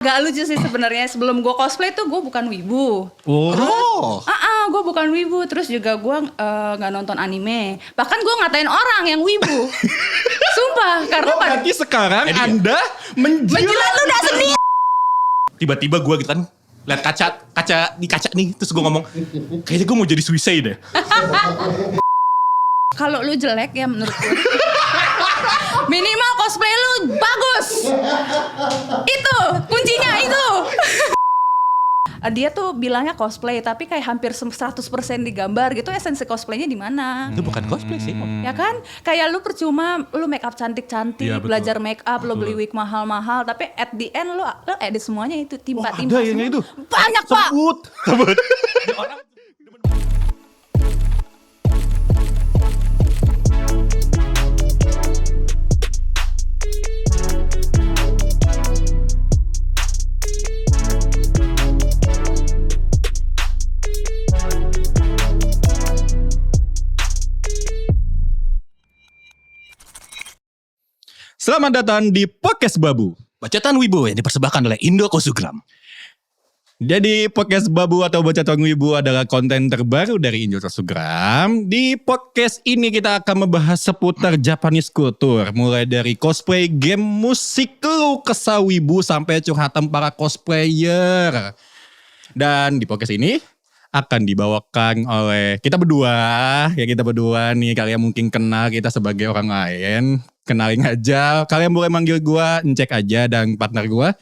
Gak lucu sih sebenarnya. Sebelum gue cosplay tuh gue bukan wibu. Gue bukan wibu. Terus juga gue nggak nonton anime. Bahkan gue ngatain orang yang wibu. Sumpah, karena berarti sekarang Anda menjilat ludah sendiri. Tiba-tiba gue gitu kan lihat kaca nih, terus gue ngomong kayaknya gue mau jadi suicide deh. Kalau lu jelek ya menurut gue. Minimal cosplay lu bagus. Itu kuncinya itu. Dia tuh bilangnya cosplay tapi kayak hampir 100% digambar gitu. Esensi cosplaynya di mana? Itu bukan cosplay sih. Ya kan? Kayak lu percuma lu make up cantik-cantik, ya, belajar make up, lu beli wig mahal-mahal, tapi at the end lu edit semuanya itu timpa-timpa. Ada yang itu. Banyak, Pak. Sebut. Selamat datang di Podcast Babu, Bacotan Wibu yang dipersembahkan oleh Indo Kosugram. Jadi Podcast Babu atau Bacotan Wibu adalah konten terbaru dari Indo Kosugram. Di podcast ini kita akan membahas seputar Japanese culture, mulai dari cosplay, game, musik, keluh kesah wibu sampai curhatan para cosplayer. Dan di podcast ini akan dibawakan oleh kita berdua nih. Kalian mungkin kenal kita sebagai orang lain, kenalin aja. Kalian boleh manggil gue Encek aja, dan partner gue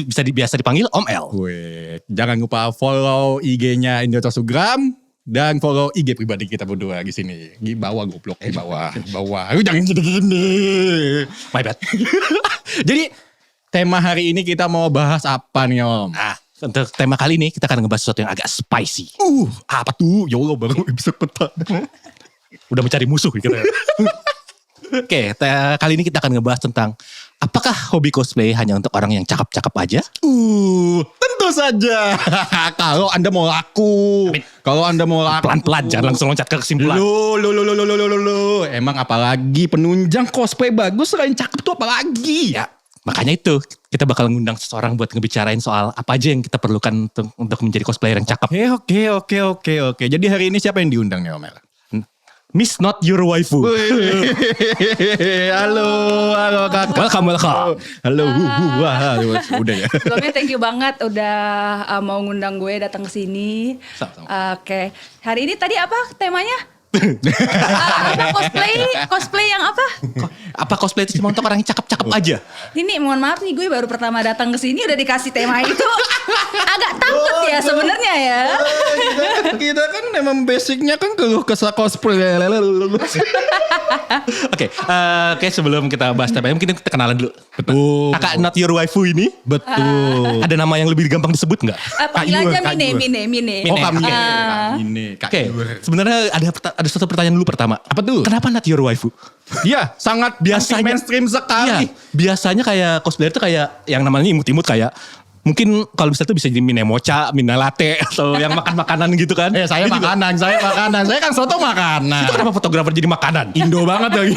Biasa dipanggil Om L. Jangan lupa follow IG-nya Indotosugram dan follow IG pribadi kita berdua di sini. Di bawah goblok, di bawah. Lu jangan gini. My bad. Jadi tema hari ini kita mau bahas apa nih, Om? Untuk tema kali ini kita akan ngebahas sesuatu yang agak spicy. Apa tuh? Ya Allah, baru episode pertama. Udah mencari musuh gitu ya. Oke, kali ini kita akan ngebahas tentang apakah hobi cosplay hanya untuk orang yang cakep-cakep aja? Tentu saja. Kalau Anda mau laku. Pelan-pelan, jangan langsung loncat ke kesimpulan. Emang apalagi penunjang cosplay bagus selain cakep tuh apalagi? Ya, makanya itu kita bakal ngundang seseorang buat ngebicarain soal apa aja yang kita perlukan untuk menjadi cosplayer yang cakep. Oke. Jadi hari ini siapa yang diundang nih, Om El? Miss Not Your Waifu. Halo Kak. Welcome. Halo. Udah ya. Sebelumnya thank you banget udah mau ngundang gue datang ke sini. Oke. Hari ini tadi apa temanya? Cosplay yang apa? Apa cosplay itu cuma untuk orang yang cakep-cakep aja? Ini mohon maaf nih, gue baru pertama datang ke sini udah dikasih tema itu. Agak takut ya sebenarnya ya. Kita kan memang basicnya kan keluh kesah cosplay. Oke, sebelum kita bahas temanya mungkin kita kenalan dulu. Betul. Kakak Not Your Waifu ini. Betul. Ada nama yang lebih gampang disebut nggak? Panggil aja Mine. Oh, Mine. Oke, sebenarnya ada satu pertanyaan dulu pertama. Apa tuh? Kenapa Not Your Waifu? Iya, sangat biasanya mainstream sekali. Iya, biasanya kayak cosplayer tuh kayak yang namanya imut-imut kayak mungkin kalau bisa tuh bisa jadi mine mocha, mine latte atau yang makan makanan gitu kan? Saya makanan. Saya kan soto makanan. Itu kenapa fotografer jadi makanan? Indo banget lagi.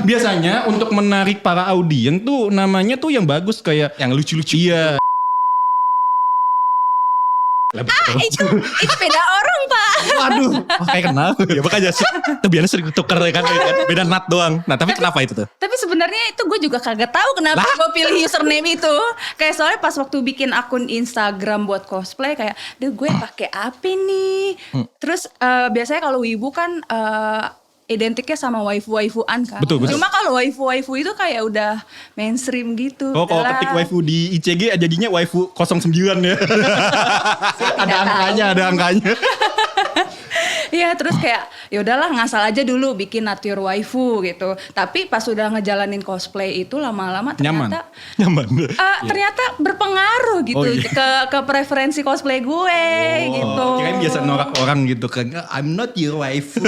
Biasanya untuk menarik para audien tuh namanya tuh yang bagus kayak Yang lucu-lucu. iya. Itu beda orang, Pak. Waduh, kayak kenal. Ya makanya biasanya sering tuker kan, beda nat doang. Nah tapi kenapa itu tuh? Tapi sebenarnya itu gue juga kagak tahu kenapa gue pilih username itu. Kayak soalnya pas waktu bikin akun Instagram buat cosplay kayak, gue pakai apa nih? Terus biasanya kalau wibu kan identiknya sama waifu-waifuan kan. Betul. Cuma kalau waifu-waifu itu kayak udah mainstream gitu. Oh, kalau ketik waifu di ICG jadinya waifu 09 ya. Ada angkanya. Iya, terus kayak ya udahlah ngasal aja dulu bikin nature waifu gitu. Tapi pas udah ngejalanin cosplay itu lama-lama ternyata nyaman. Ternyata berpengaruh gitu ke preferensi cosplay gue gitu. Kirain biasa norak orang gitu kan. I'm not your waifu.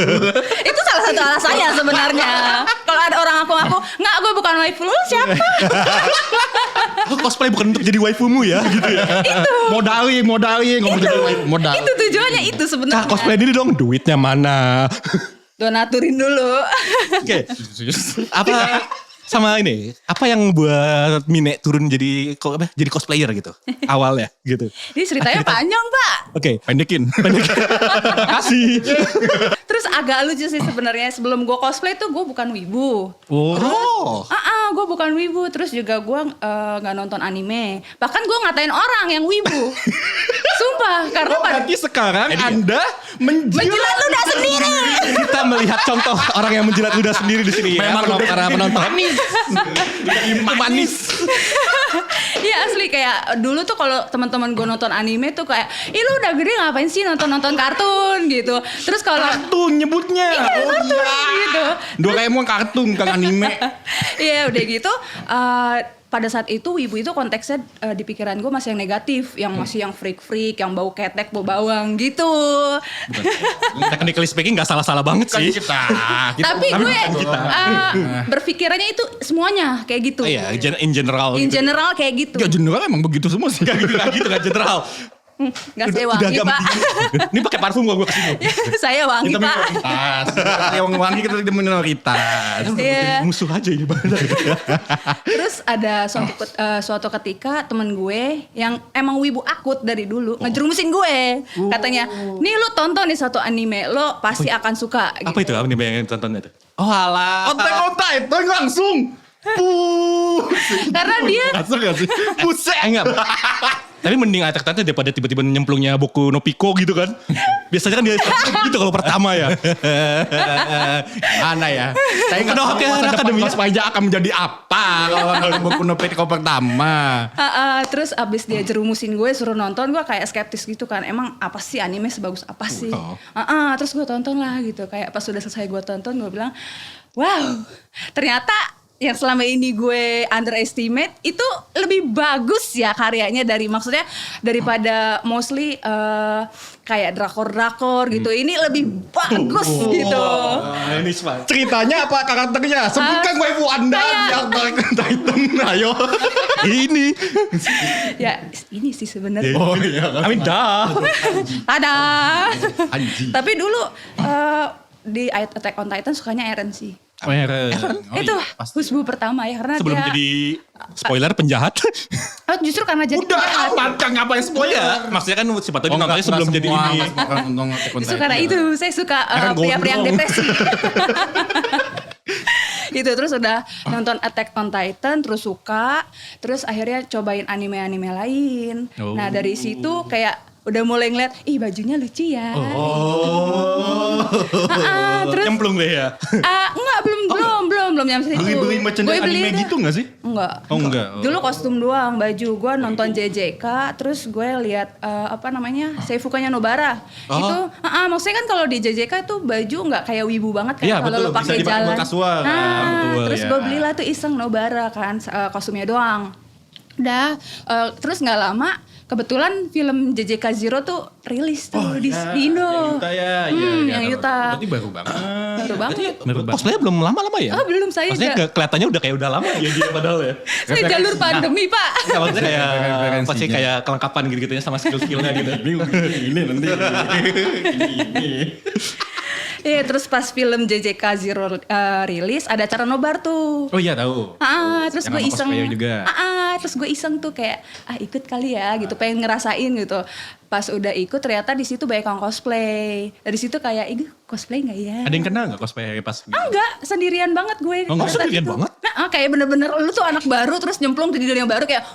Itu salah satu alasannya sebenarnya. Kalau ada orang aku nggak, gue bukan waifu, lu siapa? Cosplay bukan untuk jadi waifumu ya gitu ya. Itu. Modali ngomong jadi waifu. Modal. Itu tujuannya itu sebenarnya. Cosplay ini dong, duitnya mana? Donaturin dulu. Oke. Apa Sama ini, apa yang buat Mine turun jadi jadi cosplayer gitu? Awalnya gitu. Ini ceritanya panjang, Pak. Oke. Pendekin. Kasih. Terus agak lucu sih sebenarnya. Sebelum gue cosplay tuh gue bukan wibu. Oh. Gue bukan wibu. Terus juga gue nggak nonton anime. Bahkan gue ngatain orang yang wibu. Sumpah, karena Berarti sekarang Anda menjilat ludah sendiri. Kita melihat contoh orang yang menjilat ludah sendiri di sini. Memang ya, para penonton. manis. Iya asli kayak dulu tuh kalau teman-teman gue nonton anime tuh kayak, ih lu udah gede ngapain sih nonton kartun gitu. Terus kalau Kartun nyebutnya. gitu. Doraemon kartun kan anime. Iya udah gitu. Pada saat itu wibu itu konteksnya di pikiran gue masih yang negatif, yang masih yang freak, yang bau ketek, bau bawang gitu. Technically speaking gak salah-salah banget sih. Tapi gue berpikirannya itu semuanya kayak gitu. Iya, in general. In gitu. general kayak gitu. Gak general emang begitu semua sih. Gak gitu, gak general. Gak saya wangi agak Pak. Ini pakai parfum gua kesini. Saya wangi Kita Pak. minoritas. Yang wangi kita tidak minoritas. Iya. Musuh aja ini. Terus ada suatu ketika temen gue yang emang wibu akut dari dulu ngejerumusin gue. Katanya, nih lu tonton nih satu anime, lo pasti akan suka. Apa itu? Apa nih yang tontonnya itu? Oh alah. Kontak itu langsung. Karena dia Langsung gak sih? Buset. Enggak. Tapi mending Attack on Titan daripada tiba-tiba nyemplungnya Boku no Pico gitu kan. Biasanya kan dia gitu kalau pertama ya. Mana ya? Saya nggak Udah, tahu oke, masa depan akademinya. Cosplay akan menjadi apa kalau buku Nopet kau pertama. terus abis dia jerumusin gue suruh nonton, gue kayak skeptis gitu kan. Emang apa sih anime sebagus apa sih? Oh. Terus gue tonton lah gitu. Kayak pas sudah selesai gue tonton, gue bilang, wow, ternyata yang selama ini gue underestimate itu lebih bagus ya karyanya maksudnya daripada mostly kayak drakor gitu. Ini lebih bagus gitu. Ini smart. Ceritanya apa karakternya? Sebutkan waifu Anda yang Titan. Ayo. Ini. Ya ini sih sebenarnya. Oh iya. Amin dah. Ada. Anjing. Tapi dulu di Attack on Titan sukanya Eren sih. Itu husbu pertama ya karena Sebelum dia jadi spoiler penjahat. justru karena jadi Udah penjahat. amat kan ngapain spoiler? Ya, maksudnya kan siapa tahu dia nontonnya sebelum jadi ini. Justru karena itu saya suka pria-pria yang depresi. Gitu terus udah nonton Attack on Titan terus suka, terus akhirnya cobain anime-anime lain. Oh. Nah dari situ kayak udah mulai ngeliat, ih bajunya lucu ya. Terus Nyemplung deh ya. enggak belum nyampe situ. Beli merchandise Gue beli anime dah. gitu gak sih? Enggak. Oh enggak. Dulu kostum doang, baju. Gue nonton JJK, terus gue lihat Seifukanya Nobara. Itu, maksudnya kan kalau di JJK itu baju nggak kayak wibu banget kan Iya, kalau betul. lo Bisa pakai dipakai jalan. buat kasual kan. Betul, terus ya. gue belilah tuh iseng Nobara kan, kostumnya doang. Udah, terus nggak lama. Kebetulan film JJK Zero tuh rilis tuh di Indo. Yuta ya. Yang Yuta. Berarti baru banget. Baru banget. Cosplaynya belum lama-lama ya? Oh belum saya Maksudnya kelihatannya udah kayak udah lama dia padahal ya. saya jalur pandemi Pak. Enggak maksudnya kayak Referensinya. pasti kayak kelengkapan gitu-gitunya sama skill-skillnya gitu. Ini nanti. Ini. Iya terus pas film JJK Zero rilis ada acara nobar tuh. Oh iya tahu. Terus Yang gue sama iseng. cosplayer juga. Terus gue iseng tuh kayak ikut kali ya gitu, pengen ngerasain gitu. Pas udah ikut ternyata di situ banyak yang cosplay. Dari situ kayak, cosplay nggak ya? Ada yang kenal nggak cosplayer pas? Enggak, sendirian banget gue. Oh, enggak, Pas sendirian itu. banget? Nah, kayak bener-bener lu tuh anak baru terus nyemplung di dunia baru kayak,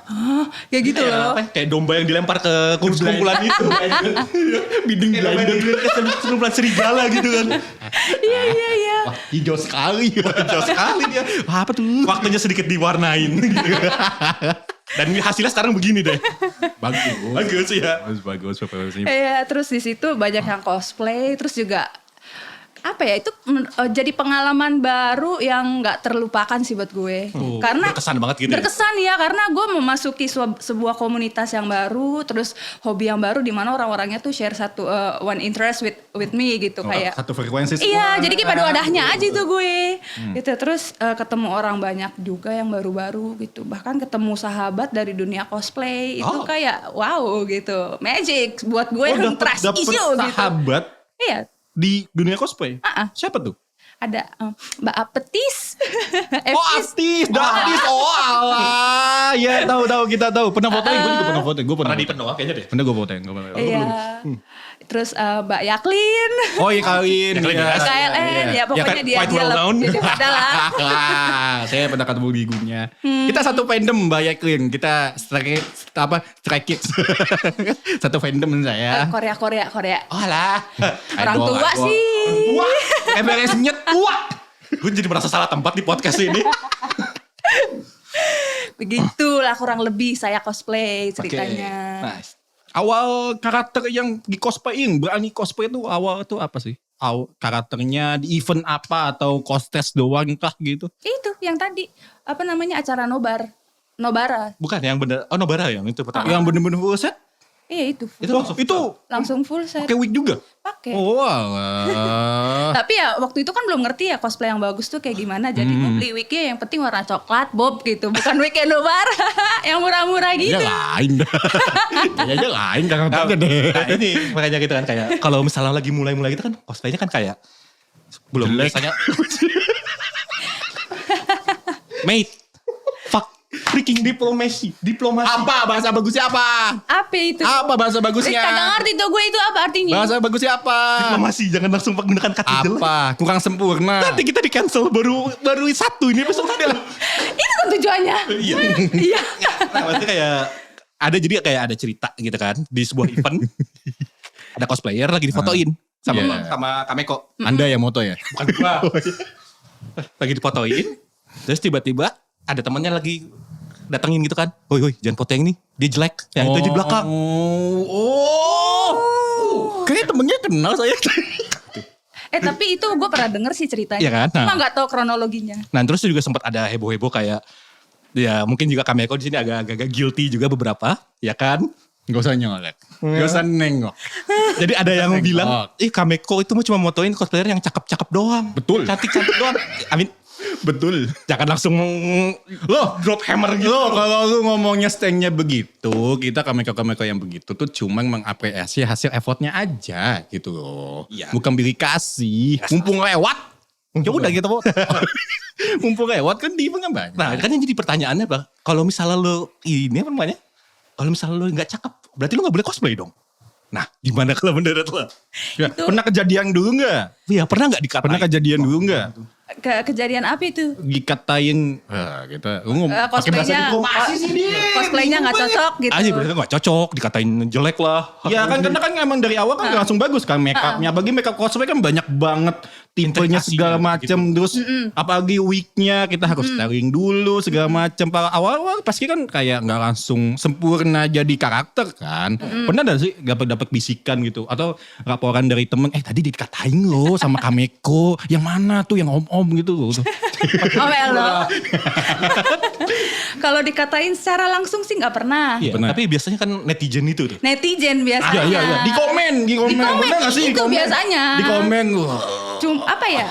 kayak gitu loh. Kayak domba yang dilempar ke kumpulan itu. Biding blinder. Kumpulan serigala gitu kan. Iya. Wah, hijau sekali. Jauh sekali dia. Apa tuh? Waktunya sedikit diwarnain. Gitu. Dan hasilnya sekarang begini deh. Bagus ya. Bagus. Iya, terus di situ banyak yang cosplay, terus juga itu jadi pengalaman baru yang nggak terlupakan sih buat gue. Karena berkesan banget gitu ya? Berkesan ya, karena gue memasuki sebuah komunitas yang baru, terus hobi yang baru di mana orang-orangnya tuh share satu one interest with me gitu kayak. Satu frekuensi. Iya, jadi kayak pada wadahnya aja tuh gue. Gitu terus ketemu orang banyak juga yang baru-baru gitu. Bahkan ketemu sahabat dari dunia cosplay itu kayak wow gitu. Magic buat gue yang trust issue gitu. Sahabat Iya. di dunia cosplay. Siapa tuh? ada Mbak Apetis. Oh Atis, Datis, oh alah. Ya tahu kita tahu. Pernah fotoin, gue juga pernah fotoin. Gue pernah Pernah di fotoin. Penoa kayaknya deh. Pernah gue fotoin. Iya. Terus Mbak Yaklin. Oh iya kawin. Yaklin, Ya. ya. KLN ya pokoknya kan, dia quite well known. dia ada lah. Saya pernah ketemu di igunya. Kita satu fandom Mbak Yaklin. Kita Stray Kids. Satu fandom saya. Korea. Oh alah. Orang tua sih. Wah, MRS nyet. Wah. Gue jadi merasa salah tempat di podcast ini. Begitulah kurang lebih saya cosplay ceritanya. Nice. Awal karakter yang di cosplayin, berani cosplay itu awal itu apa sih? Karakternya di event apa atau costes doang kah gitu? Itu yang tadi apa namanya acara Nobara. Bukan yang bener. Oh Nobara yang itu pertama. Yang bener-bener full set? Iya itu. Itu Langsung full set. pakai wig juga? Pakai. Oh alah. Tapi ya waktu itu kan belum ngerti ya cosplay yang bagus tuh kayak gimana. Jadi gue beli wignya yang penting warna coklat bob gitu. Bukan wig kayak Nobara yang murah-murah gitu. Kayaknya lain dah. Kayaknya lain karakternya deh. Nah ini makanya gitu kan kayak kalau misalnya lagi mulai-mulai gitu kan cosplaynya kan kayak belum Jelek. biasanya mate fuck freaking diplomasi. Apa bahasa bagusnya apa? Apa itu? Apa bahasa Kagak bagusnya? ngerti tuh gue itu apa artinya. Bahasa bagusnya apa? Diplomasi jangan langsung menggunakan kata jelek. Apa? Kurang sempurna. Nanti kita di cancel baru satu ini episode udah. Itu kan tujuannya. Iya. Iya. Nah, maksudnya kayak ada cerita gitu kan di sebuah event. Ada cosplayer lagi difotoin sama Iya. sama Kameko. Anda yang moto ya? Bukan gua. Lagi difotoin. Terus tiba-tiba ada temannya lagi datengin gitu kan. Woi, jangan foto yang ini. Dia jelek. Yang itu di belakang. Oh. Kayaknya temennya kenal saya. Tapi itu gue pernah denger sih ceritanya. Iya kan? Cuma Nah. gak tahu kronologinya. Nah, terus juga sempat ada heboh-heboh kayak ya mungkin juga Kameko di sini agak guilty juga beberapa, ya kan? Gak usah nyolek. Gak usah nengok. Jadi ada yang bilang, Kameko itu cuma motoin cosplayer yang cakep-cakep doang. Betul. Cantik-cantik doang. Amin. Betul. Jangan langsung drop hammer gitu. Lo kalau lu ngomongnya stengnya begitu, kita kameko-kameko yang begitu tuh cuma mengapresiasi hasil effortnya aja gitu loh. Iya. Bukan pilih kasih. Mumpung lewat. Ya udah gitu. Mumpung lewat kan di kan banyak. Nah kan yang jadi pertanyaannya Bang, kalau misalnya lo ini apa namanya? Kalau misalnya lo gak cakep, berarti lo gak boleh cosplay dong. Nah gimana kalau menurut lo? Ya, pernah kejadian dulu nggak? Iya pernah gak dikatain? Pernah kejadian dulu nggak? Kejadian apa itu? Dikatain, kita lu ngomong pakai bahasa Cosplaynya diplomasi sih dia. cosplaynya gak cocok gitu. Aja berarti gak cocok, dikatain jelek lah. Ya kan karena kan emang dari awal kan langsung bagus kan make upnya. Bagi make up cosplay kan banyak banget tipenya Implikasi segala gitu. macam. Terus apalagi wignya kita harus styling dulu segala macam. Para awal-awal pasti kan kayak nggak langsung sempurna jadi karakter kan. Pernah ada sih dapat bisikan gitu atau laporan dari temen, tadi dikatain lo sama Kameko. Yang mana tuh yang om-om gitu loh. Omel lo. Kalau dikatain secara langsung sih nggak pernah. Iya, Benar. tapi biasanya kan netizen itu tuh. Netizen biasanya. Iya. Di komen. Di komen, Bener nggak sih? itu biasanya. Di komen. Wah. Cuma apa ya?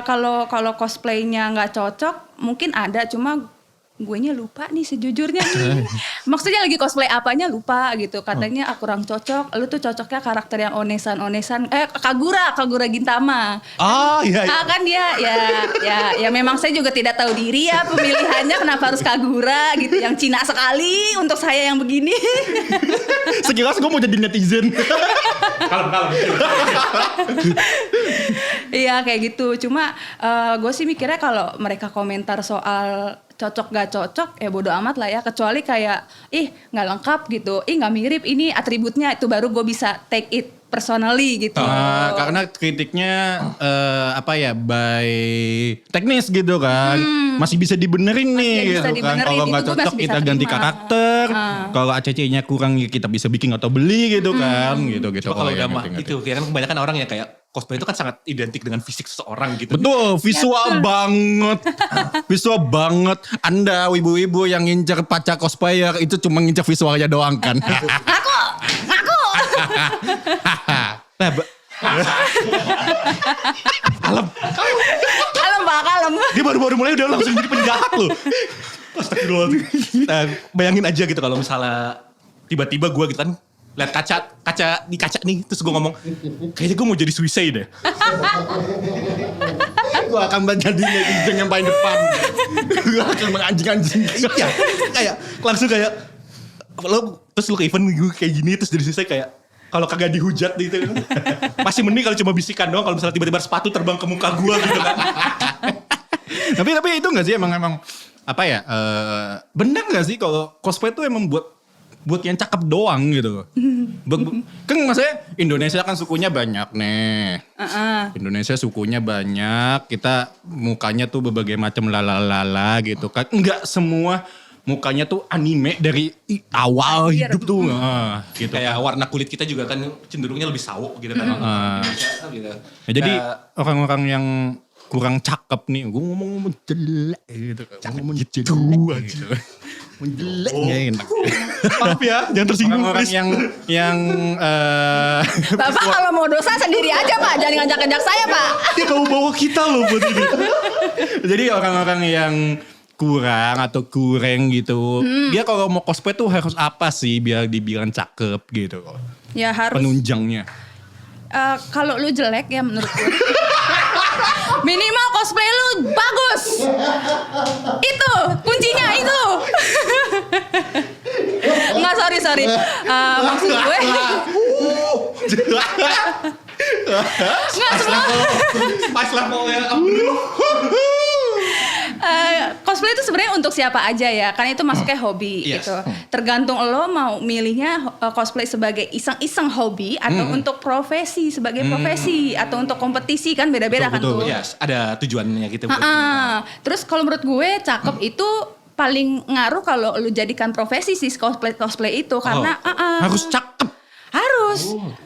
Kalau cosplaynya nggak cocok, mungkin ada. Cuma guenya lupa nih sejujurnya nih. Maksudnya lagi cosplay apanya lupa gitu. Katanya kurang cocok. Lu tuh cocoknya karakter yang onesan. Kagura Gintama. Ah iya. Kan dia ya memang saya juga tidak tahu diri ya pemilihannya kenapa harus Kagura gitu yang Cina sekali untuk saya yang begini. Sekilas gue mau jadi netizen. Kalem. Iya kayak gitu. Cuma gue sih mikirnya kalau mereka komentar soal cocok gak cocok ya bodo amat lah ya. Kecuali kayak gak lengkap gitu. Gak mirip ini atributnya. Itu baru gue bisa take it personally gitu. Karena kritiknya by teknis gitu kan. Masih bisa dibenerin nih bisa gitu kan. dibenerin, Kalau nggak itu gue cocok masih kita bisa ganti terima. karakter. Kalau ACC-nya kurang ya kita bisa bikin atau beli gitu kan. Gitu. Cuma kalau udah yang mah ngerti-ngerti. itu kayak kan kebanyakan orang yang kayak cosplay itu kan sangat identik dengan fisik seseorang gitu. Betul, visual banget. Visual banget. Anda wibu-wibu yang ngincer pacar cosplayer itu cuma ngincer visualnya doang kan. Ngaku. Nah, Kalem. dia baru mulai udah langsung jadi penjahat loh. Astagfirullahaladzim. Nah, bayangin aja gitu kalau misalnya tiba-tiba gue gitu kan lihat kaca nih terus gue ngomong kayaknya gue mau jadi suicide deh. Gue akan jadi netizen yang paling depan. Gue akan menganjing-anjing. Iya, kayak langsung kayak lo terus lo ke event gue kayak gini terus dari selesai kayak kalau kagak dihujat gitu masih mending kalau cuma bisikan doang, kalau misalnya tiba-tiba sepatu terbang ke muka gue gitu kan. Tapi itu nggak sih emang apa ya? Benar nggak sih kalau cosplay itu emang buat yang cakep doang gitu? Kan maksudnya Indonesia kan sukunya banyak nih. Indonesia sukunya banyak, kita mukanya tuh berbagai macam lalala gitu kan. Enggak semua mukanya tuh anime dari awal hidup tuh. Gitu. Kayak warna kulit kita juga kan cenderungnya lebih sawo gitu kan. Gitu. Ya, jadi orang-orang yang kurang cakep nih, gue ngomong jelek gitu. Ngomong gitu gitu. Jelek nggak enak. Maaf ya, jangan tersinggung. Orang-orang yang Bapak kalau mau dosa sendiri aja Pak, jangan ngajak-ngajak saya Pak. Dia bawa kita loh buat ini. jadi orang-orang yang kurang atau kurang gitu. Dia kalau mau cosplay tuh harus apa sih biar dibilang cakep gitu. Ya harus. Penunjangnya. Kalau lu jelek ya menurut gue. Minimal cosplay lu bagus. Itu kuncinya itu. Enggak, sorry. Maksud gue. Enggak semua. Pas levelnya. Cosplay itu sebenarnya untuk siapa aja ya, kan itu masuknya hobi gitu. Tergantung lo mau milihnya cosplay sebagai iseng-iseng hobi atau untuk profesi sebagai profesi atau untuk kompetisi kan beda-beda kan tuh. Yes, ada tujuannya gitu. Terus kalau menurut gue cakep itu paling ngaruh kalau lu jadikan profesi sih cosplay itu karena Harus cakep. harus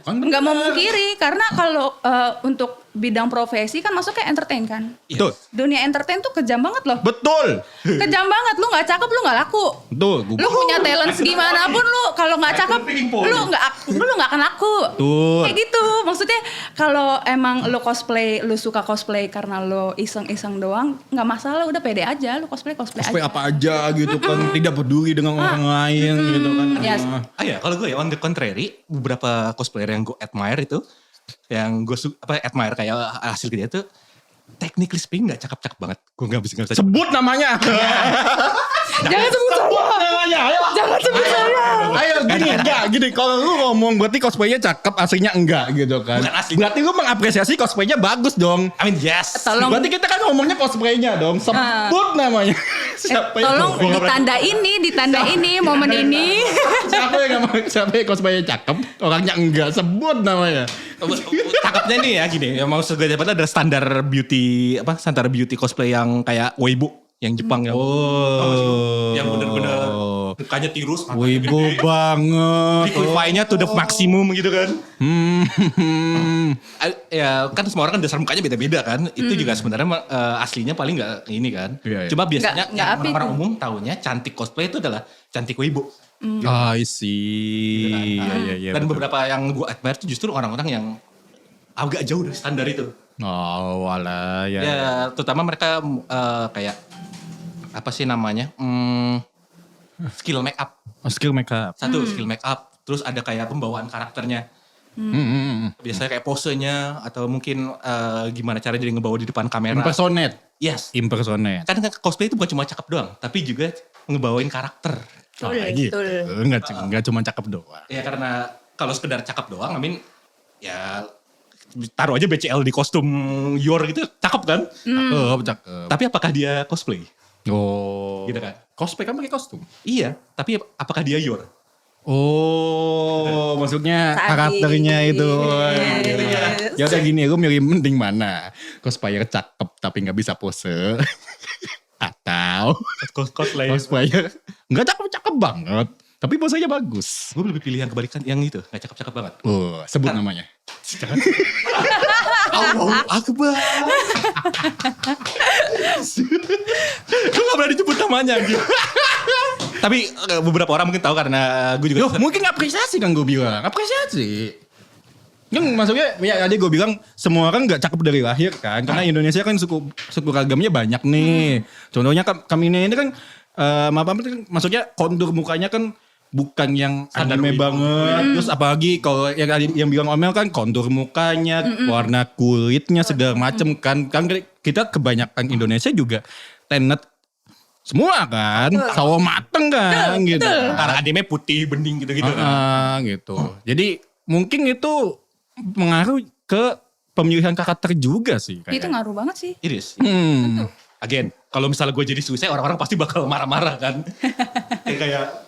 kan nggak mau mungkiri karena kalau untuk bidang profesi kan masuknya entertain kan. Betul. Dunia entertain tuh kejam banget loh. Betul. Kejam banget, lu nggak cakep lu nggak laku. Betul. Lu punya talent segimanapun lu kalau nggak cakep lu nggak akan laku. Betul. Kayak gitu. Maksudnya kalau emang lu cosplay, lu suka cosplay karena lu iseng-iseng doang, nggak masalah, udah pede aja lu cosplay Cosplay aja. apa aja gitu kan. Tidak peduli dengan orang lain gitu kan. Yes. Ya kalau gue ya on the contrary, beberapa cosplayer yang gue admire itu, yang gue admire kayak hasil dia tuh technically speaking gak cakep-cakep banget. Gue gak bisa Sebut namanya. Jangan sebut namanya. Ayo. Jangan sebut saya. Ayo gini. Kalau lu ngomong berarti cosplaynya cakep, aslinya enggak gitu kan. Bukan asli. Berarti lu mengapresiasi cosplaynya bagus dong. I mean yes. Tolong Berarti kita kan ngomongnya cosplaynya dong. Sebut namanya. Siapa tolong ditanda ini momen ini. Siapa yang cosplaynya cakep, orangnya enggak, sebut namanya. Cakepnya nih ya gini, yang maksud gue dapat ada standar beauty cosplay yang kayak Weibo yang Jepang yang yang bener-bener mukanya tirus, Wibu banget. liquify-nya to the maximum gitu kan. Ya kan semua orang kan dasar mukanya beda-beda kan. Itu juga sebenarnya aslinya paling nggak ini kan. Iya. Cuma biasanya Nggak yang api orang tuh. umum taunya cantik cosplay itu adalah cantik Weibo. I see. Iya. Dan beberapa yang gue admire itu justru orang-orang yang agak jauh dari standar itu. Oh, wala ya. Ya, terutama mereka kayak apa sih namanya? Skill make up. Skill makeup. Satu skill make up, terus ada kayak pembawaan karakternya. Biasanya kayak posenya atau mungkin gimana cara jadi ngebawa di depan kamera. Impersonate. Yes. Impersonate. Kan cosplay itu bukan cuma cakep doang, tapi juga ngebawain karakter. Betul. Enggak cuma cakep doang. Ya karena kalau sekedar cakep doang, I mean ya taruh aja BCL di kostum Yor gitu cakep kan? Cakep. Tapi apakah dia cosplay? Oh. Gitu kan? Cosplay kan pakai kostum. Iya, tapi apakah dia Yor? Oh, maksudnya Sadis. karakternya itu. Yes. Ya udah gini, lu milih mending mana? Cosplayer cakep tapi nggak bisa pose. Atau cosplayer nggak cakep-cakep banget, tapi posenya bagus. Gue lebih pilih yang kebalikan, yang itu gak cakep-cakep banget. Oh, sebut namanya. Allahu Akbar. Lu gak berani jemput namanya gitu. Tapi beberapa orang mungkin tahu karena gue juga. Loh, mungkin apresiasi kan gue bilang. Apresiasi. Kan maksudnya ya tadi gue bilang semua orang gak cakep dari lahir kan. Karena Indonesia kan suku ragamnya banyak nih. Contohnya kami ini kan maksudnya kontur mukanya kan bukan yang anime banget. Terus apalagi kalau yang bilang Omel kan kontur mukanya, warna kulitnya segala macem kan. Kan kita kebanyakan Indonesia juga tenet semua kan, sawo mateng kan gitu. Karena ademnya putih bening gitu-gitu kan. Gitu. Jadi mungkin itu mengaruh ke pemilihan karakter juga sih. Itu ngaruh banget sih. Iris. Hmm. Again, kalau misalnya gue jadi Susai, orang-orang pasti bakal marah-marah kan. kayak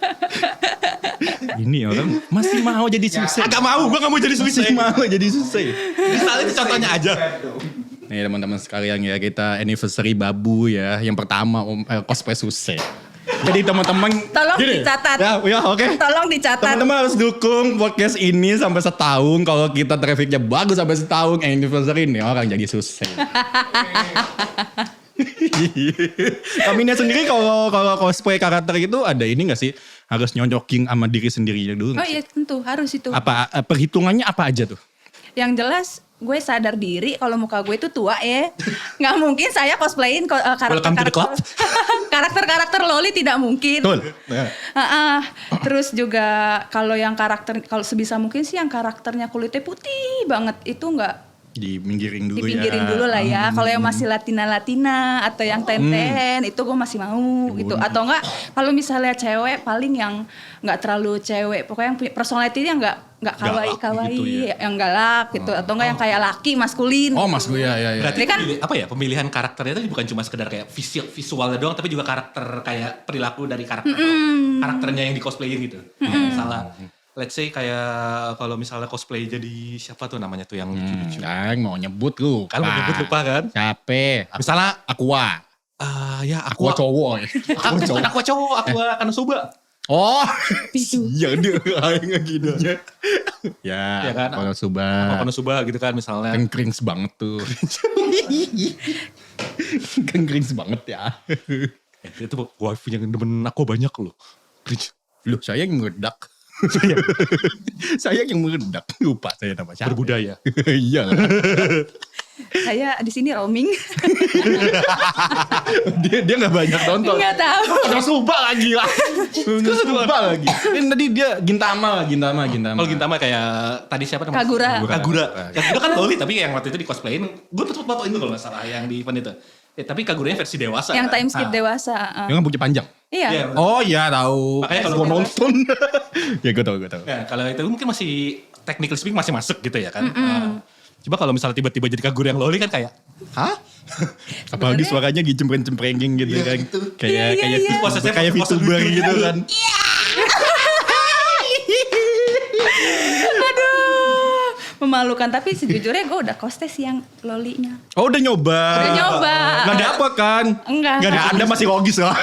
Ini orang masih mau jadi susah. Agak mau, gue gak mau jadi Susai. Masih mau jadi susah. Misalnya itu contohnya aja. Nih teman-teman sekalian ya, kita anniversary Babu ya, yang pertama cosplay susah. Jadi teman-teman Tolong dicatat. Ya oke. Tolong dicatat. Teman-teman harus dukung podcast ini sampai setahun. Kalau kita trafficnya bagus sampai setahun anniversary nih orang jadi susah. Kaminya sendiri kalau cosplay karakter itu ada ini gak sih? Harus nyocokin sama diri sendirinya dulu. Oh iya tentu harus itu. Apa perhitungannya apa aja tuh? Yang jelas gue sadar diri kalau muka gue itu tua ya. Nggak mungkin saya cosplayin Welcome to the club. karakter loli tidak mungkin. Betul. Terus juga kalau sebisa mungkin sih yang karakternya kulitnya putih banget itu nggak Dipinggirin dulu dipinggirin ya. dulu lah ya. Kalau yang masih Latina atau yang tenten itu gue masih mau gitu. Atau enggak kalau misalnya cewek paling yang nggak terlalu cewek, pokoknya yang personality-nya nggak kawaii gitu ya. yang galak gitu. Atau enggak yang kayak laki maskulin. Oh mas gue ya. Berarti Ini kan- pemilihan karakternya itu bukan cuma sekedar kayak visualnya doang, tapi juga karakter kayak perilaku dari karakternya yang di cosplayin gitu. Salah. Let's say kayak kalau misalnya cosplay jadi siapa tuh namanya tuh yang lucu-lucu. Kan mau nyebut lu. Kan mau nyebut lupa kan? Capek. Misalnya Aqua. ya Aqua cowok. Aku cowok, aku akan coba. Oh. Pisu. Ya dia aing gininya. Ya Ya kan? kalau Aku Suba. akan coba gitu kan misalnya. Kan cringe banget tuh. Kan cringe banget ya. Itu wife yang demen aku banyak loh. Cringe. Loh saya yang meledak. Saya yang meledak. Lupa saya nama siapa. Berbudaya. Iya. Saya di sini roaming. dia gak banyak nonton. Nggak tahu. Udah Suba lagi lah. Udah Suba lagi. Kan tadi dia Gintama. Kalau Gintama kayak tadi siapa namanya? Kagura. Kagura kan loli tapi yang waktu itu di cosplayin. Gue tuh fotoin tuh kalau gak salah yang di event itu. Tapi Kaguranya versi dewasa. Yang kan? time skip dewasa. Yang kan bukti panjang. Iya. Oh iya tahu. Makanya kalau gua kita- nonton. Ya gue tahu. Nah, kalau itu mungkin masih technical speaking masih masuk gitu ya kan. Coba kalau misalnya tiba-tiba jadi Kagura yang loli kan kayak, hah? Apalagi suaranya cempreng-cemprenging gitu kan. Kayak Iya, iya. Posesnya kayak pose VTuber lucu gitu kan. Aduh, memalukan. Tapi sejujurnya gue udah kostes yang lolinya. Oh udah nyoba. Udah nyoba. Nggak ada apa kan? Enggak. Nggak ada. Anda masih logis lah.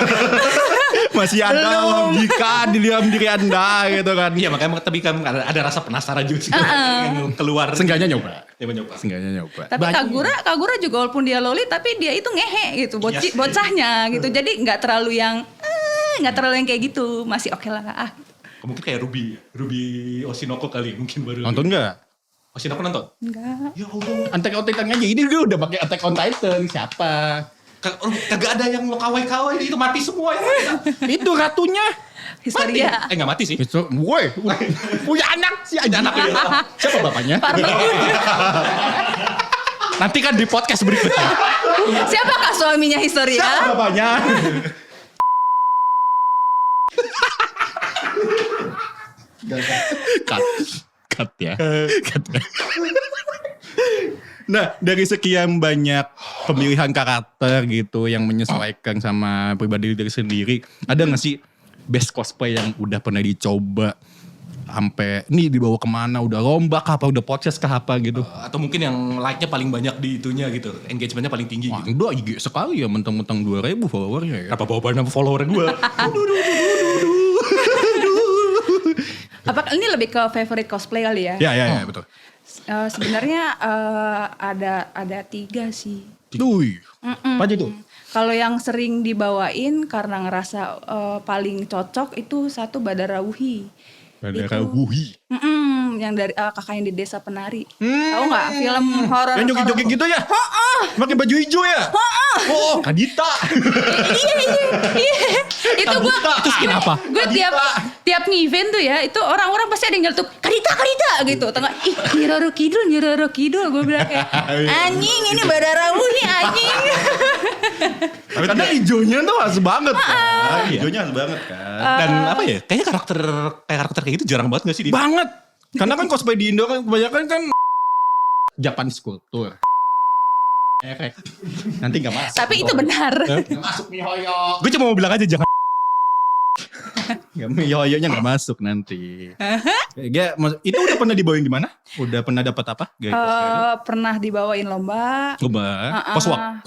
Masih ada logika di dalam diri Anda gitu kan. Iya makanya tapi kan ada rasa penasaran juga sih yang keluar. Seenggaknya nyoba. Ya mencoba. Seenggaknya nyoba. Tapi Kagura juga walaupun dia loli tapi dia itu ngehe gitu, Iya. bocahnya gitu. Jadi nggak terlalu yang kayak gitu, masih oke lah. Mungkin kayak Ruby Oshinoko kali mungkin baru. Nonton nggak? Oshinoko nonton? Enggak. Ya Allah. Attack on Titan aja. Ini gue udah pakai Attack on Titan. Siapa? Kagak ada yang lo kawai-kawai itu mati semua ya. Itu ratunya. Historia. Gak mati sih. Itu, woi, punya anak si aja anak ya. Siapa bapaknya? Nanti kan di podcast berikutnya. Siapakah suaminya Historia? Siapa bapaknya? Cut ya. Cut ya. Nah, dari sekian banyak pemilihan karakter gitu yang menyesuaikan sama pribadi diri sendiri, ada nggak sih best cosplay yang udah pernah dicoba sampai nih dibawa kemana, udah lomba kah apa udah podcast kah apa gitu? Atau mungkin yang like-nya paling banyak di itunya gitu. Engagementnya paling tinggi Wah, gitu. udah IG sekali ya, mentang-mentang 2.000 followernya ya. Kenapa bawa nama follower gue? Apa ini lebih ke favorite cosplay kali ya? Ya, betul. Sebenarnya ada 3 sih. Duh, apa aja tuh? Kalau yang sering dibawain karena ngerasa paling cocok itu satu Badara Wuhi. Badara Wuhi. Yang dari kakak yang di Desa Penari. Tahu nggak film horor? Yang joget-joget gitu ya? Pakai baju hijau ya? Oh, Kadita. Iya. Itu gue. Itu skin apa? Gue tiap event tuh ya, itu orang-orang pasti ada yang nyeletuk Kadita gitu. Tengah Nyiroro Kidul. Gue bilang kayak anjing ini Badara Wuhi anjing. Karena hijaunya tuh khas banget kan. Hijaunya khas banget kan. Dan apa ya? Kayaknya karakter kayak gitu jarang banget gak sih? Banget. Karena kan cosplay di Indo kan kebanyakan kan Japanese culture. Nanti gak masuk. Tapi itu benar. Gak masuk mihoyo. Gue cuma mau bilang aja jangan. Mihoyonya gak masuk nanti. Itu udah pernah dibawain di mana? Udah pernah dapat apa? Pernah dibawain lomba. Coba.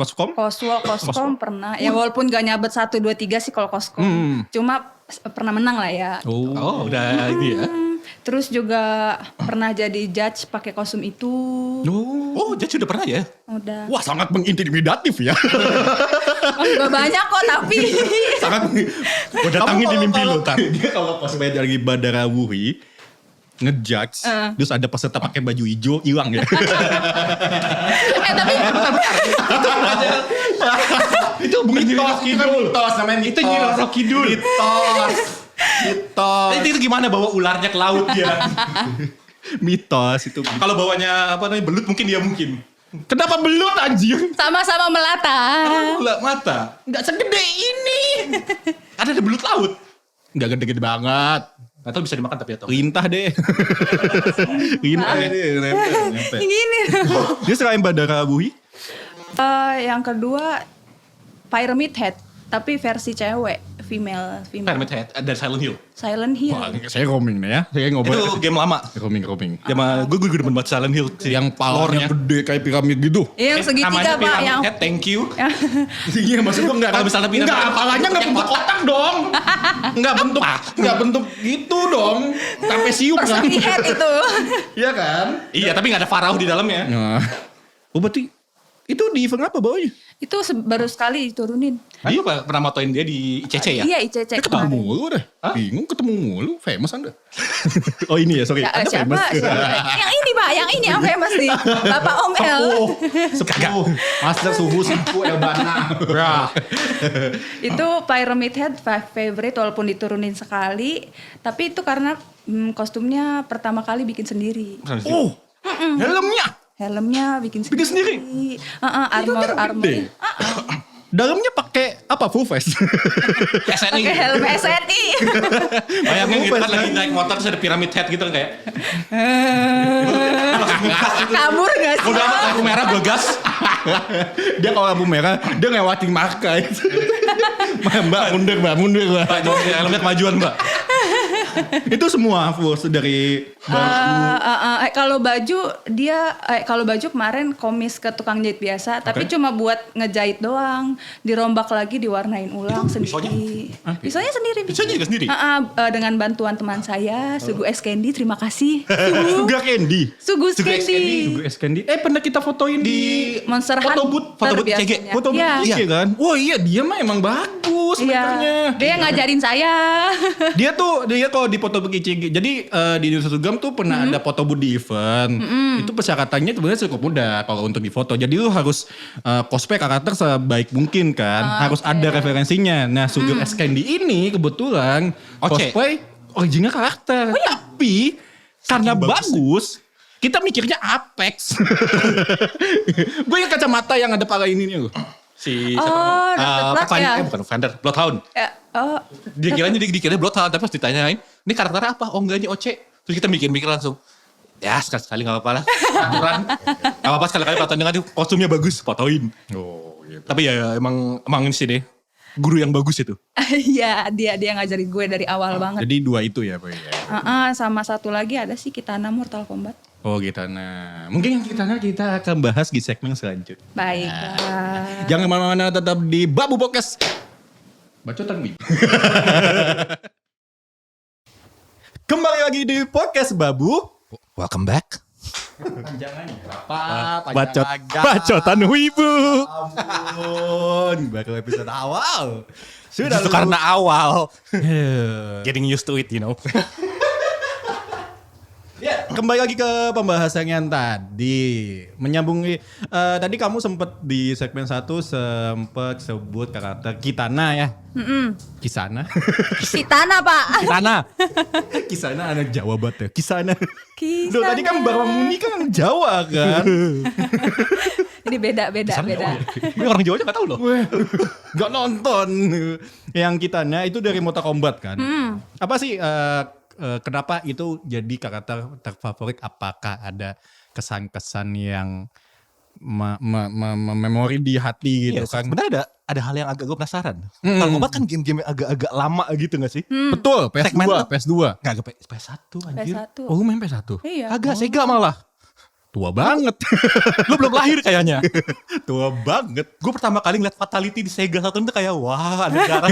Koskom? Koskom pernah. Ya walaupun gak nyabet 1, 2, 3 sih kalau koskom. Cuma pernah menang lah ya. Oh, udah ini ya. Terus juga pernah jadi judge pakai kostum itu. Oh, judge udah pernah ya? Udah. Wah, sangat mengintimidatif ya. Gak banyak kok tapi. Sangat. Gue datangin di mimpi lo, Tan. Dia kalau cosplay dari Badara Wuhi ngejudge, terus ada peserta pakai baju hijau hilang ya. Tapi Itu bukan mitos, itu kan mitos namanya mitos. Itu Nyiroro Kidul. Mitos. Itu gimana bawa ularnya ke laut dia? Mitos itu. Kalau bawanya apa namanya belut mungkin dia mungkin. Kenapa belut anjir? sama-sama melata. Ular mata. Enggak segede ini. Ada belut laut. Enggak gede-gede banget. Atau bisa dimakan tapi atau. Lintah deh. Lintah deh. Nempel. Gini. Dia selain Badara Wuhi. Yang kedua Pyramid Head tapi versi cewek, female. Pyramid Head dari Silent Hill. Silent Hill. Wah, saya roaming nih ya. Saya ngobrol. Itu game lama. Roaming. Sama gue demen banget Silent Hill sih. Yang palanya gede kayak piramid gitu. Yang segitiga Namanya Pak, Pyramid yang Head, thank you. Iya maksud gue enggak. Kalau misalnya piramid. Enggak, palanya enggak bentuk kotak dong. Enggak bentuk gitu dong. Trapesium kan. persegi head itu. Iya kan? Iya, tapi gak ada Farao di dalamnya. Nah. Oh berarti itu di event apa bawanya? Itu baru sekali diturunin. Dia pernah motoin dia di ICC ya? Iya ICC Ketemu kemarin. mulu deh. Bingung ketemu mulu. Famous Anda. Oh ini ya sorry. Anda Siapa? famous. Yang ini Pak, yang ini yang famous nih. Bapak Om El. Sepuh. Master suhu sepuh Elbana. Itu Pyramid Head favorite walaupun diturunin sekali. Tapi itu karena kostumnya pertama kali bikin sendiri. Oh. Helmnya Bikin Bikin sendiri? Armor. gede. Dalamnya pakai apa full face? SNI. Pakai helm SNI. Bayangin gitu kan lagi naik motor terus ada Pyramid Head gitu kan kayak. Kabur gak sih? Udah lampu merah gue gas. Dia kalau lampu merah, dia ngelewatin marka itu. Mbak mundur. Pak, helmnya kemajuan mbak. Itu semua full dari Kalau baju dia kalau baju kemarin komis ke tukang jahit biasa, tapi cuma buat ngejahit doang, dirombak lagi diwarnain ulang sendiri. Pisaunya sendiri. Pisaunya juga sendiri? Dengan bantuan teman saya, Sugu Es Candy, terima kasih. Suga Candy. Sugu Es Candy. Sugu Es Candy. Pernah kita fotoin di Monster Hunt. foto booth biasanya. CG. foto Iya. iya kan? Wah iya dia mah emang bagus meternya. Iya. Dia ngajarin saya. Dia kalau di foto ICG. Jadi di Indonesia Sugam tuh pernah ada foto booth di event. Itu persyaratannya sebenarnya cukup mudah kalau untuk difoto. Jadi lu harus cosplay karakter sebaik mungkin kan. Harus ada referensinya. Nah, Sugam Es Candy ini kebetulan cosplay original karakter. Tapi karena bagus, kita mikirnya Apex. Gue yang kacamata yang ada pala ini nih loh. Si Bukan Vander, Bloodhound. Dia dikira Bloodhound, tapi pas ditanyain, ini karakternya apa? Oh enggak, ini Oce. Terus kita mikir-mikir langsung, ya sekali-sekali gak apa-apa lah. Aturan. Gak apa-apa sekali-kali fotoin dengan kostumnya bagus, fotoin. Oh gitu. Tapi ya emang ini sih deh, guru yang bagus itu. Iya, dia ngajarin gue dari awal banget. Jadi dua itu ya Pak ya. Sama satu lagi ada sih Kitana Mortal Kombat. Oh Kitana. Mungkin yang Kitana kita akan bahas di segmen selanjutnya. Baiklah. Jangan kemana-mana, tetap di Babu Podcast. Bacotan Wi. Kembali lagi di Podcast Babu. Welcome back. Panjangannya Bacotan Wibu. Ampun, baru episode awal. Sudah Itu karena awal. Getting used to it, you know. Kembali lagi ke pembahasan yang tadi. Menyambungi tadi kamu sempat di segmen 1 sempat sebut karakter Kitana ya. Kisana. Kitana, Pak. Kitana. Kisana anak Jawa banget ya. Kisana. Kisana. Duh, tadi kan Bang Muni kan Jawa kan. Ini beda. Ini orang Jawa aja gak tahu loh. Gak nonton. Yang Kitana itu dari Mortal Kombat kan. Apa sih kenapa itu jadi karakter terfavorit? Apakah ada kesan-kesan yang memori di hati gitu Iya, kan? sebenarnya ada hal yang agak gue penasaran. Mortal Kombat kan game-game yang agak-agak lama gitu gak sih? Betul, PS2, Segmen tuh. PS2. Nggak, PS1 anjir. PS1. Oh, lu main PS1? Iya. Agak Sega malah. Tua banget. Lu belum lahir kayaknya. Tua banget. Gue pertama kali ngeliat Fatality di Sega Saturn itu kayak wah ada darah.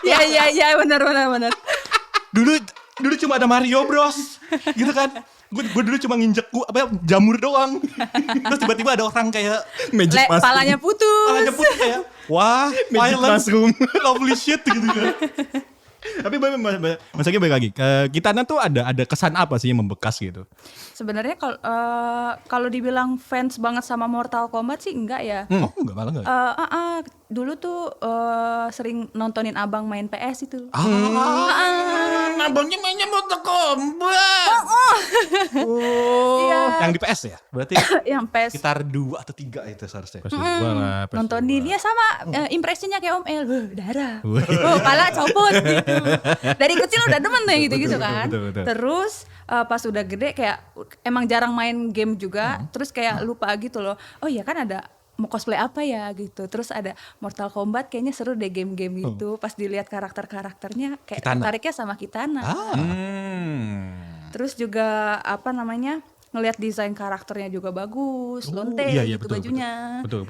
Iya, benar. dulu cuma ada Mario Bros gitu kan. Gue dulu cuma nginjek jamur doang. Terus tiba-tiba ada orang kayak Magic Mushroom. Palanya putus. palanya putih kayak wah Magic violence, Mushroom. lovely shit gitu kan. Tapi maksudnya balik lagi. Kitana tuh ada kesan apa sih yang membekas gitu? Sebenarnya kalau dibilang fans banget sama Mortal Kombat sih enggak ya. Oh enggak malah enggak. Dulu tuh sering nontonin abang main PS itu. Abangnya mainnya Mortal Kombat. Iya. Yang di PS ya? Berarti Yang PS sekitar 2 atau 3 itu seharusnya. nontonin dia sama impresinya kayak Om El, darah, pala copot gitu. Dari kecil udah demen tuh yang gitu-gitu kan. betul. Terus pas udah gede kayak emang jarang main game juga. Terus kayak lupa gitu loh. Oh iya kan ada mau cosplay apa ya gitu. Terus ada Mortal Kombat kayaknya seru deh game-game gitu. Pas dilihat karakternya kayak Kitana. tertariknya sama Kitana. Terus juga ngelihat desain karakternya juga bagus, lonte gitu betul, bajunya. Betul.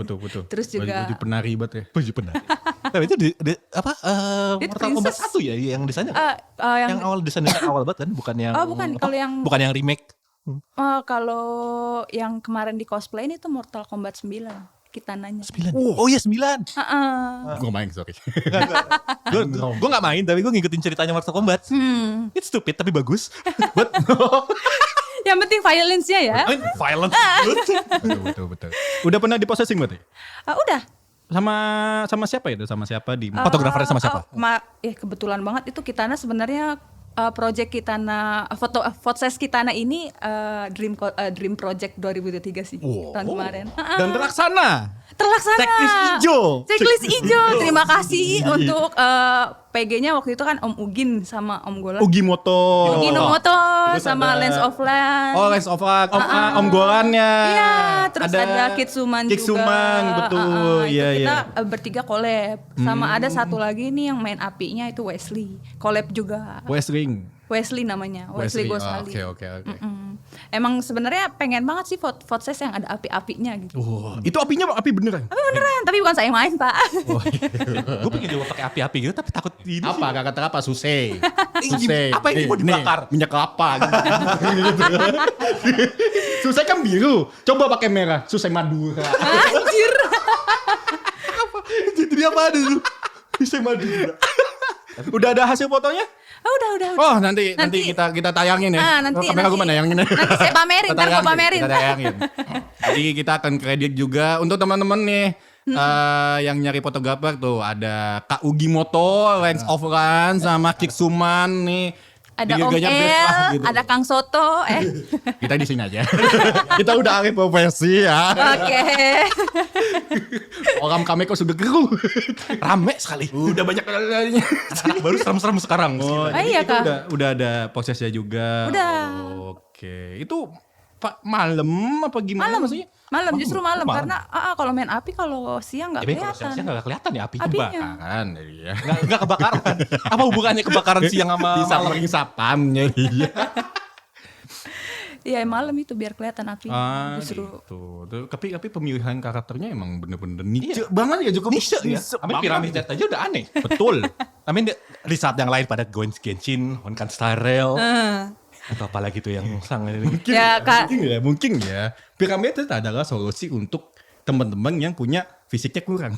Terus juga baju penari banget ya. Baju penari. Tapi itu Dia Mortal Kombat princess. 1 ya yang desainnya? yang Yang awal desainnya awal banget kan, bukan yang bukan. Kalau yang bukan yang remake. kalau yang kemarin di cosplay ini tuh Mortal Kombat 9 Kitananya. 9. Oh iya 9. Gue main, sorry. Gue gak main tapi gue ngikutin ceritanya Mortal Kombat. It's stupid tapi bagus. Yang penting violence-nya ya. Violence. betul. Udah pernah diposesing berarti? Udah. Sama siapa itu? Sama siapa di Fotografernya sama siapa? Kebetulan banget itu Kitana sebenarnya project Kitana Fotses Kitana ini dream project 2023 sih tahun kemarin. Dan terlaksana. Checklist hijau. Terima kasih untuk PG-nya waktu itu kan Om Ugin sama Om Golan. Ugimoto. Uginomoto Terus sama ada- Lens of Land. Oh, Lens of Luck. Om Golannya. Iya, terus ada Kitsuman juga. Kitsuman, betul. Itu Iya, kita iya. bertiga collab. Sama ada satu lagi nih yang main apinya itu Wesley. Collab juga. Wesley namanya. Wesley Gosali. Oke. Emang sebenarnya pengen banget sih Fotses yang ada api-apinya gitu. Itu apinya api beneran? Tapi beneran, tapi bukan saya yang main, Pak. Gue pengen coba pakai api-api gitu tapi takut ini. Apa? Kata apa? Susei. Apa yang mau dibakar? Minyak kelapa gitu. Susei kan biru. Coba pakai merah. Susei Madura. Anjir. Jadi apa ada tuh? Bisa madu. Udah ada hasil fotonya? Udah. Oh, nanti kita tayangin ya. Nanti Kamera gue mana yangin ya? Nanti saya pamerin, ntar gue pamerin. Kita tayangin. Jadi kita akan kredit juga untuk teman-teman nih yang nyari fotografer tuh ada Kak Ugimoto, Lens of Land sama Kitsuman nih. Ada Om Harganya best El, lah, gitu. ada Kang Soto. Kita di sini aja. Kita udah ahli profesi ya. Oke. Orang kami kok sudah keruh. Rame sekali. Udah banyak kalinya. Anak baru serem-serem sekarang. Jadi iya, itu Kak. udah ada prosesnya juga. Udah. Oke. Itu malam apa gimana maksudnya? Malam, justru malam. malam. Karena kalau main api kalau siang nggak Tapi kalau kelihatan. siang nggak kelihatan ya apinya. Apinya. Kebakaran ya. Nggak kebakaran. Apa hubungannya kebakaran siang sama Bisa malam? paling sapannya dia. Iya malam itu biar kelihatan api. Justru. Gitu. Tuh, tapi pemilihan karakternya emang bener-bener niche banget ya, cukup Niche ya. banget. Tapi piramid aja udah aneh. Betul. Tapi di saat yang lain pada Genshin, Honkan Star Rail, atau apalagi tuh yang sangat ini. Ya Kak. Mungkin ya. Piramid itu adalah solusi untuk teman-teman yang punya fisiknya kurang.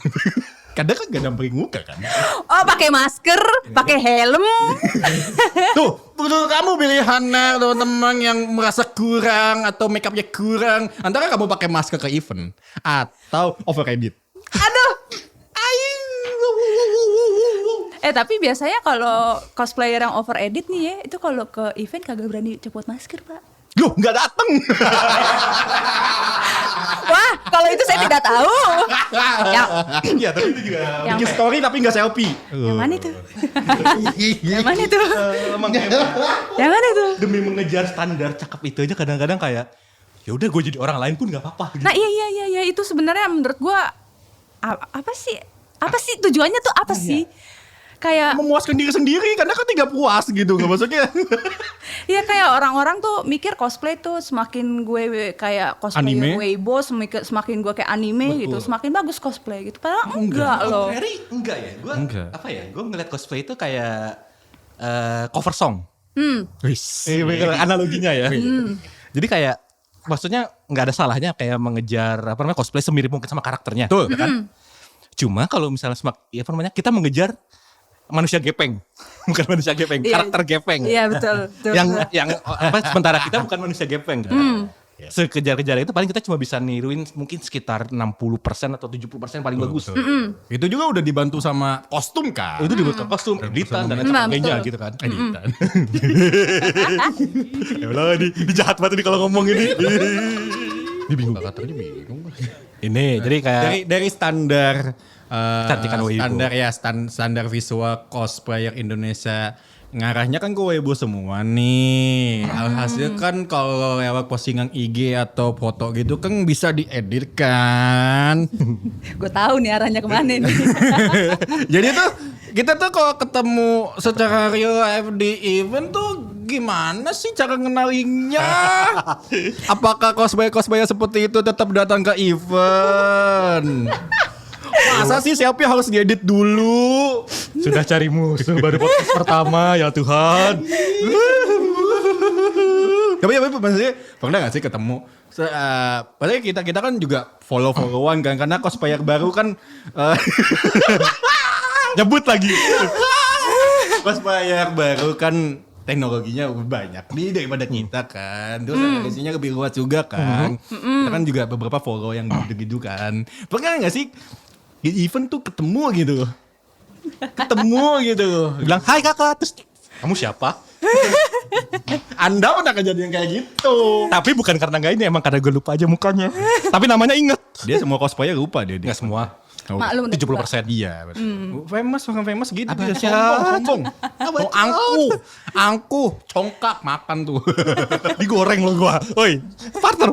kadang kan gak nampilin muka kan. Oh pakai masker, pakai helm. Tuh, menurut kamu pilihannya teman-teman yang merasa kurang atau make upnya kurang, antara kamu pakai masker ke event atau over edit. Aduh. Tapi biasanya kalau cosplayer yang over edit nih ya, itu kalau ke event kagak berani copot masker, Pak. Loh, nggak dateng. Wah, kalau itu saya tidak tahu. Iya, tapi itu juga Yang- Bikin story tapi nggak selfie. Yang mana itu? Yang mana itu? emang Yang mana itu? demi mengejar standar cakep itu aja kadang-kadang kayak ya udah gue jadi orang lain pun nggak apa-apa gitu. Nah iya itu sebenarnya menurut gua apa sih? Apa sih tujuannya tuh apa sih? Kayak Memuaskan diri sendiri karena kan tidak puas gitu nggak maksudnya. ya kayak orang-orang tuh mikir cosplay tuh semakin gue kayak cosplay Anime? Weibo semakin gue kayak anime gitu, semakin bagus cosplay gitu. Padahal enggak loh. Very enggak ya. Gue Enggak. apa ya? Gue ngeliat cosplay itu kayak cover song. Wis. Analoginya ya. Jadi kayak maksudnya nggak ada salahnya kayak mengejar apa namanya cosplay semirip mungkin sama karakternya. Betul. Ya kan? Cuma kalau misalnya apa namanya kita mengejar manusia gepeng, bukan manusia gepeng, Iya. karakter gepeng. Iya betul. yang apa sementara kita bukan manusia gepeng gitu. Sekejar-kejar itu paling kita cuma bisa niruin mungkin sekitar 60% atau 70% paling bagus. Itu juga udah dibantu sama kostum kan. Itu dibuat kostum, editan dan lain Nah, sebagainya betul. gitu kan. Editan. Ya Allah, ini jahat banget nih kalau ngomong ini. Dia bingung katanya bingung. Ini jadi kayak Dari standar Cantikan Weibo. standar ya standar visual cosplayer Indonesia ngarahnya kan ke Weibo semua nih. Alhasil kan kalau lewat postingan IG atau foto gitu kan bisa diedit kan. Gue tahu nih arahnya kemana nih. Jadi tuh kita tuh kalau ketemu secara real life di event tuh gimana sih cara ngenalinnya? Apakah cosplayer seperti itu tetap datang ke event? Masa sih selfie harus diedit dulu? sudah cari musuh baru podcast pertama ya Tuhan. Tapi maksudnya pernah gak sih ketemu? Padahal kita kan juga follow-followan kan karena cosplayer baru kan Nyebut lagi. cosplayer baru kan teknologinya lebih banyak nih daripada kita kan. Terus isinya lebih luas juga kan. Kita kan juga beberapa follow yang gitu-gitu kan. Pernah gak sih di event tuh ketemu gitu? Ketemu gitu. Bilang, "Hai Kakak." Terus, "Kamu siapa?" Anda pernah kejadian kayak gitu? Tapi bukan karena gak ini, emang karena gue lupa aja mukanya. Tapi namanya inget. Dia semua cosplayer lupa dia. Enggak semua. Oh, Maklum deh, 70%. Iya, famous orang famous gitu. Apa? Dia sombong. Oh, angku, congkak makan tuh. Digoreng lo gua. Oi, partner.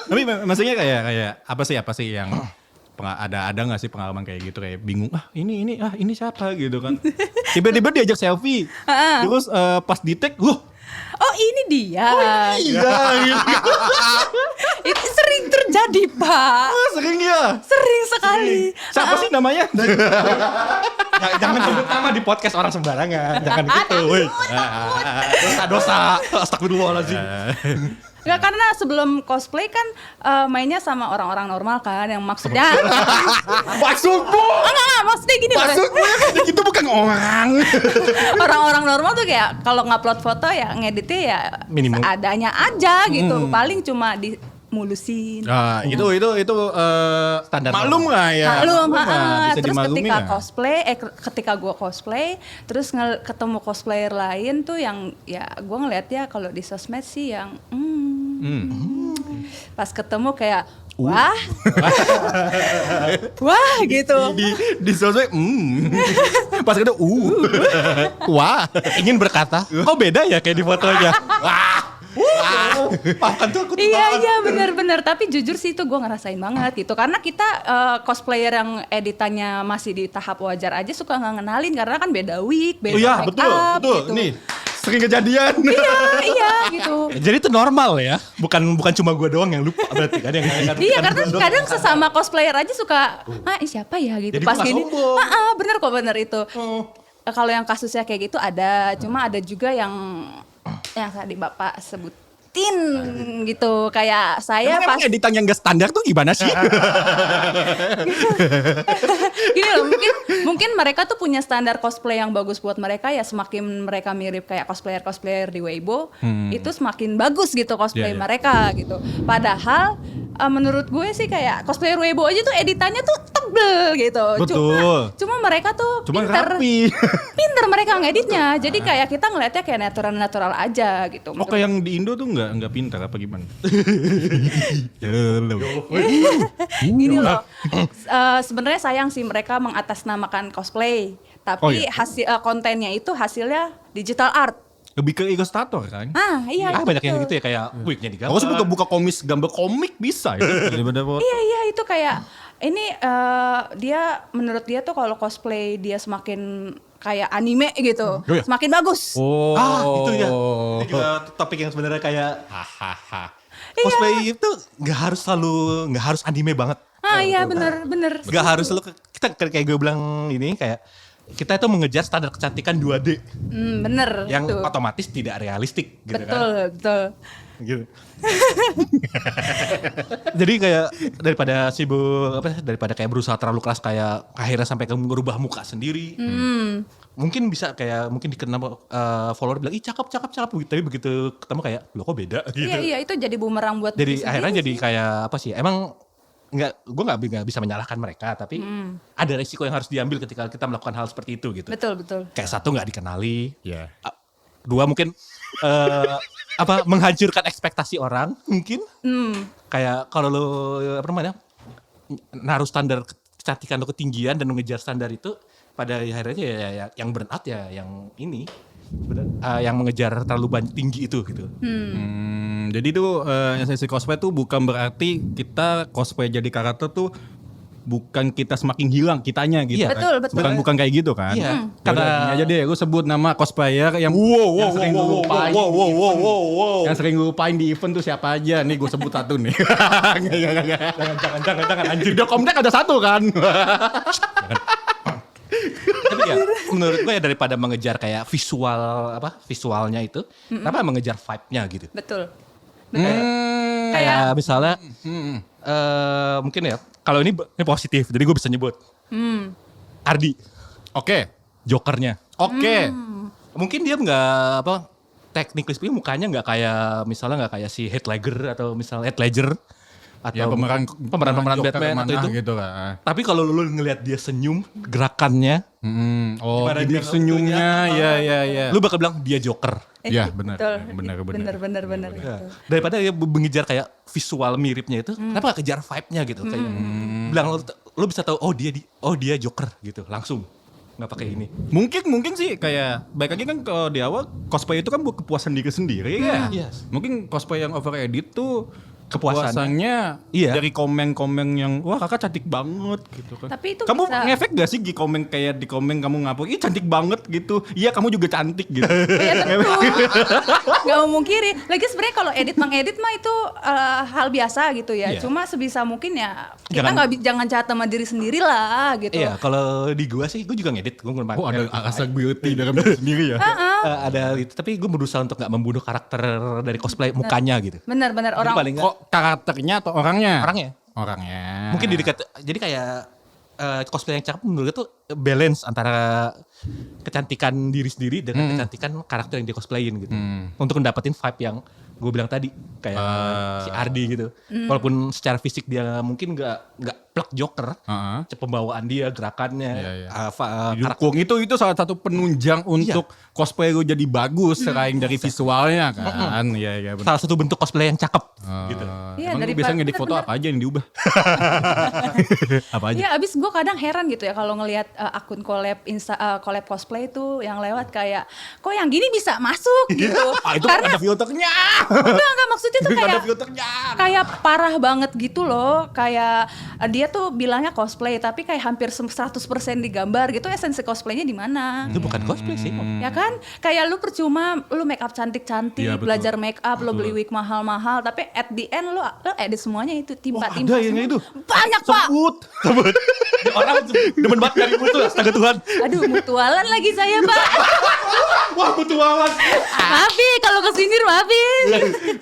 Tapi maksudnya kayak apa sih yang ada nggak sih pengalaman kayak gitu kayak bingung ini siapa gitu kan. Tiba-tiba diajak selfie. Terus pas di tag, Oh ini dia. iya gitu. Itu sering terjadi Pak. Sering ya. Sering sekali. Siapa sih namanya? Jangan sebut nama di podcast orang sembarangan. Jangan gitu. Woi. Dosa-dosa. Astagfirullahaladzim. Nggak, karena sebelum cosplay kan mainnya sama orang-orang normal kan, yang maksudnya Maksudmu? enggak, maksudnya gini Bang. Maksudmu ya itu bukan orang. Orang-orang normal tuh kayak kalau ngupload foto ya ngeditnya ya Minimum. seadanya aja gitu, paling cuma dimulusin. Nah, itu Standar maklum lah ya. Maklum, lah, bisa terus dimaklumin ketika lah. cosplay, ketika gue cosplay, terus ketemu cosplayer lain tuh yang ya gue ngeliat ya kalau di sosmed sih yang pas ketemu kayak wah, wah gitu. Di sosmed pas kita wah, Ingin berkata, kok beda ya kayak di fotonya? Makan tuh aku Iya benar-benar, tapi jujur sih itu gue ngerasain banget gitu, karena kita cosplayer yang editannya masih di tahap wajar aja suka nggak ngenalin karena kan beda wig, beda Oh iya, make betul. up gitu. Nih, sering kejadian. Iya gitu. Jadi itu normal ya, bukan cuma gue doang yang lupa berarti kan yang Iya, karena kadang sesama cosplayer aja suka, siapa ya gitu. Jadi Pas gua nggak gini, sombong. bener kok bener itu. Kalau yang kasusnya kayak gitu ada, cuma ada juga yang tadi Bapak sebut ngeditin gitu. Kayak saya Emang editan yang gak standar tuh gimana sih? gini loh, mungkin mereka tuh punya standar cosplay yang bagus buat mereka ya, semakin mereka mirip kayak cosplayer di Weibo, itu semakin bagus gitu cosplay Iya, iya. mereka gitu. Padahal menurut gue sih kayak cosplayer Weibo aja tuh editannya tuh tebel gitu. Betul. Cuma mereka tuh Cuma pinter. rapi. Pinter mereka ngeditnya. Jadi kayak kita ngeliatnya kayak natural aja gitu. Oke, yang di Indo tuh nggak pintar apa gimana? Gini loh, sebenarnya sayang sih mereka mengatasnamakan cosplay, tapi Oh, iya. hasil kontennya itu hasilnya digital art. Lebih ke Illustrator kan? Iya. banyak yang betul. gitu ya kayak wignya digambar. Aku sih buka gambar komik bisa itu. Daripada foto. Iya itu kayak ini dia menurut dia tuh kalau cosplay dia semakin kayak anime gitu, Oh, iya. semakin bagus. Oh. Itu ya. Itu juga topik yang sebenarnya kayak Hahaha. cosplay itu nggak harus anime banget. Iya bener. Nggak harus kita kayak gue bilang ini kayak kita itu mengejar standar kecantikan 2D Bener. yang tuh. otomatis tidak realistik gitu Betul. kan. Gitu. Jadi kayak daripada kayak berusaha terlalu keras kayak akhirnya sampai kamu merubah muka sendiri. Mungkin dikenal follower bilang ih cakep tapi begitu ketemu kayak lo kok beda gitu. Iya itu jadi bumerang buat Jadi diri akhirnya sendiri jadi sih. kayak apa sih? Emang gue nggak bisa menyalahkan mereka, tapi ada resiko yang harus diambil ketika kita melakukan hal seperti itu gitu. Betul. Kayak satu nggak dikenali, Ya. dua mungkin menghancurkan ekspektasi orang mungkin. Kayak kalau lo naruh standar kecantikan lo ketinggian dan mengejar standar itu, pada akhirnya ya yang burn out ya yang ini. Yang mengejar terlalu tinggi itu gitu. Jadi tuh esensi cosplay tuh bukan berarti kita cosplay jadi karakter tuh bukan kita semakin hilang kitanya gitu. Iya. kan? Betul. Bukan kayak gitu kan. Iya. Karena gini aja deh, lu sebut nama cosplayer yang sering gue lupain. Yang sering gue lupain di event tuh siapa aja? Nih gue sebut satu nih. Jangan anjir. Di Komtek ada satu kan. Tapi ya menurut gue ya daripada mengejar kayak visualnya itu, kenapa mengejar vibe-nya gitu. Betul. Kayak misalnya mungkin ya kalau ini positif, jadi gue bisa nyebut Ardi, Oke. Jokernya. Oke. Mungkin dia nggak technically speaking mukanya nggak kayak si Heath Ledger atau misalnya Heath Ledger atau Ya pemeran Batman mana atau itu. gitu kan. Tapi kalau lu ngelihat dia senyum, gerakannya, Oh, Gimana jadi dia senyumnya, ya. lu bakal bilang dia Joker. Iya, benar. Betul. Benar. Ya. Daripada dia mengejar kayak visual miripnya itu, kenapa gak kejar vibe-nya gitu? Kayak bilang lu bisa tahu dia Joker gitu langsung. Nggak pakai ini. Mungkin sih kayak baik lagi kan kalau di awal cosplay itu kan buat kepuasan diri sendiri ya. Yes. Mungkin cosplay yang over edit tuh Kepuasan. kepuasannya Iya. dari komen-komen yang wah kakak cantik banget gitu kan. Tapi itu kamu bisa- ngefek gak sih di komen kayak di komen kamu ngapain? Ih cantik banget gitu. Iya kamu juga cantik gitu. Ya tentu. Gak mau mungkiri. Lagi sebenarnya kalau mengedit mah itu hal biasa gitu ya. Iya. Cuma sebisa mungkin ya kita Jangan- jangan jahat sama diri sendiri lah gitu. Iya, kalau di gua sih, gua juga ngedit. Gua Oh ada rasa guilty dalam diri sendiri ya. ada itu, tapi gue berusaha untuk nggak membunuh karakter dari cosplay mukanya gitu. Benar-benar Jadi orang paling nggak Kok karakternya atau orangnya? orangnya. Mungkin di dekat, jadi kayak cosplay yang cakep menurut gue tuh balance antara kecantikan diri sendiri dengan kecantikan karakter yang di cosplayin gitu. Untuk mendapetin vibe yang gue bilang tadi kayak si Ardi gitu. Walaupun secara fisik dia mungkin nggak plak Joker, pembawaan dia, gerakannya, Iya. karakter. Didukung itu salah satu penunjang untuk cosplay lu jadi bagus selain dari visualnya kan. Iya benar. Salah satu bentuk cosplay yang cakep gitu. Iya, Emang lu daripada- biasa ngedit foto bener-bener. apa aja yang diubah? Apa aja? Iya, abis gue kadang heran gitu ya kalau ngelihat akun collab cosplay itu yang lewat kayak kok yang gini bisa masuk gitu. Ah itu kan ada filternya. Enggak maksudnya tuh Ada kayak filternya. kayak parah banget gitu loh. Kayak dia tuh bilangnya cosplay tapi kayak hampir 100% digambar gitu. Esensi cosplaynya di mana? Itu bukan cosplay sih. Ya kan? Kayak lu percuma lu make up cantik-cantik, Iya, betul. belajar make up, lu beli wig mahal-mahal, tapi at the end lu edit semuanya itu timpa-timpa. ada yang semua. itu. Banyak, Pak. Sebut. Orang demen banget dari itu, astaga Tuhan. Aduh, mutualan lagi saya, Pak. Wah, mutualan. Maafin kalau kesini maafin.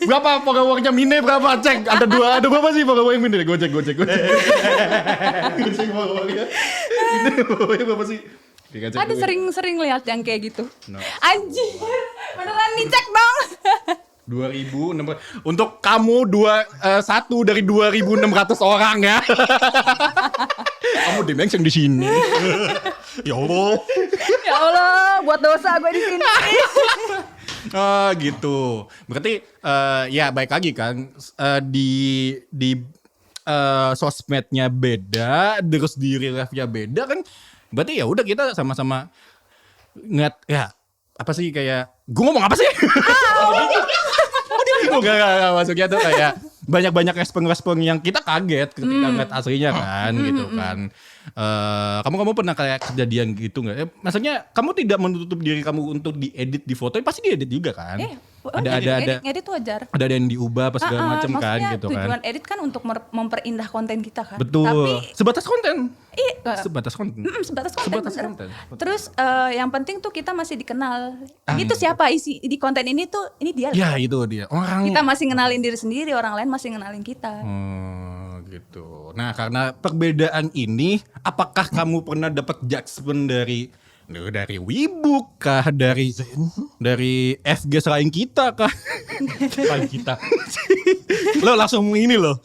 Berapa followernya Mine berapa? Cek. Ada berapa sih follower Mine? Gue cek. Gocek followernya. Mine followernya berapa sih? Ada sering lihat yang kayak gitu. No. Anjir, beneran dicek dong. 2.600. Untuk kamu satu dari 2.600 orang ya. Kamu dimention di sini. Ya Allah. Ya Allah, buat dosa gue di sini. Gitu. Berarti ya baik lagi kan di sosmednya beda, terus di real life-nya beda kan. Berarti ya udah kita sama-sama ngeliat ya apa sih kayak gue ngomong apa sih? Gak masuknya tuh kayak banyak respon yang kita kaget ketika ngeliat aslinya kan gitu kan. Kamu pernah kayak kejadian gitu nggak? Maksudnya kamu tidak menutup diri kamu untuk diedit di foto, pasti diedit juga kan? Ada Edit wajar. ada yang diubah apa segala macam kan gitu kan? Tujuan edit kan untuk memperindah konten kita kan. Betul. Tapi Sebatas konten. sebatas konten. Bener. Terus yang penting tuh kita masih dikenal. Ini tuh siapa isi di konten ini tuh ini dia. Ya itu dia. Orang Kita masih ngenalin diri sendiri, orang lain masih ngenalin kita. Gitu. Nah, karena perbedaan ini, apakah kamu pernah dapat judgement dari Wibu kah, dari FG selain kita kah? Selain kita. Lo langsung ini loh.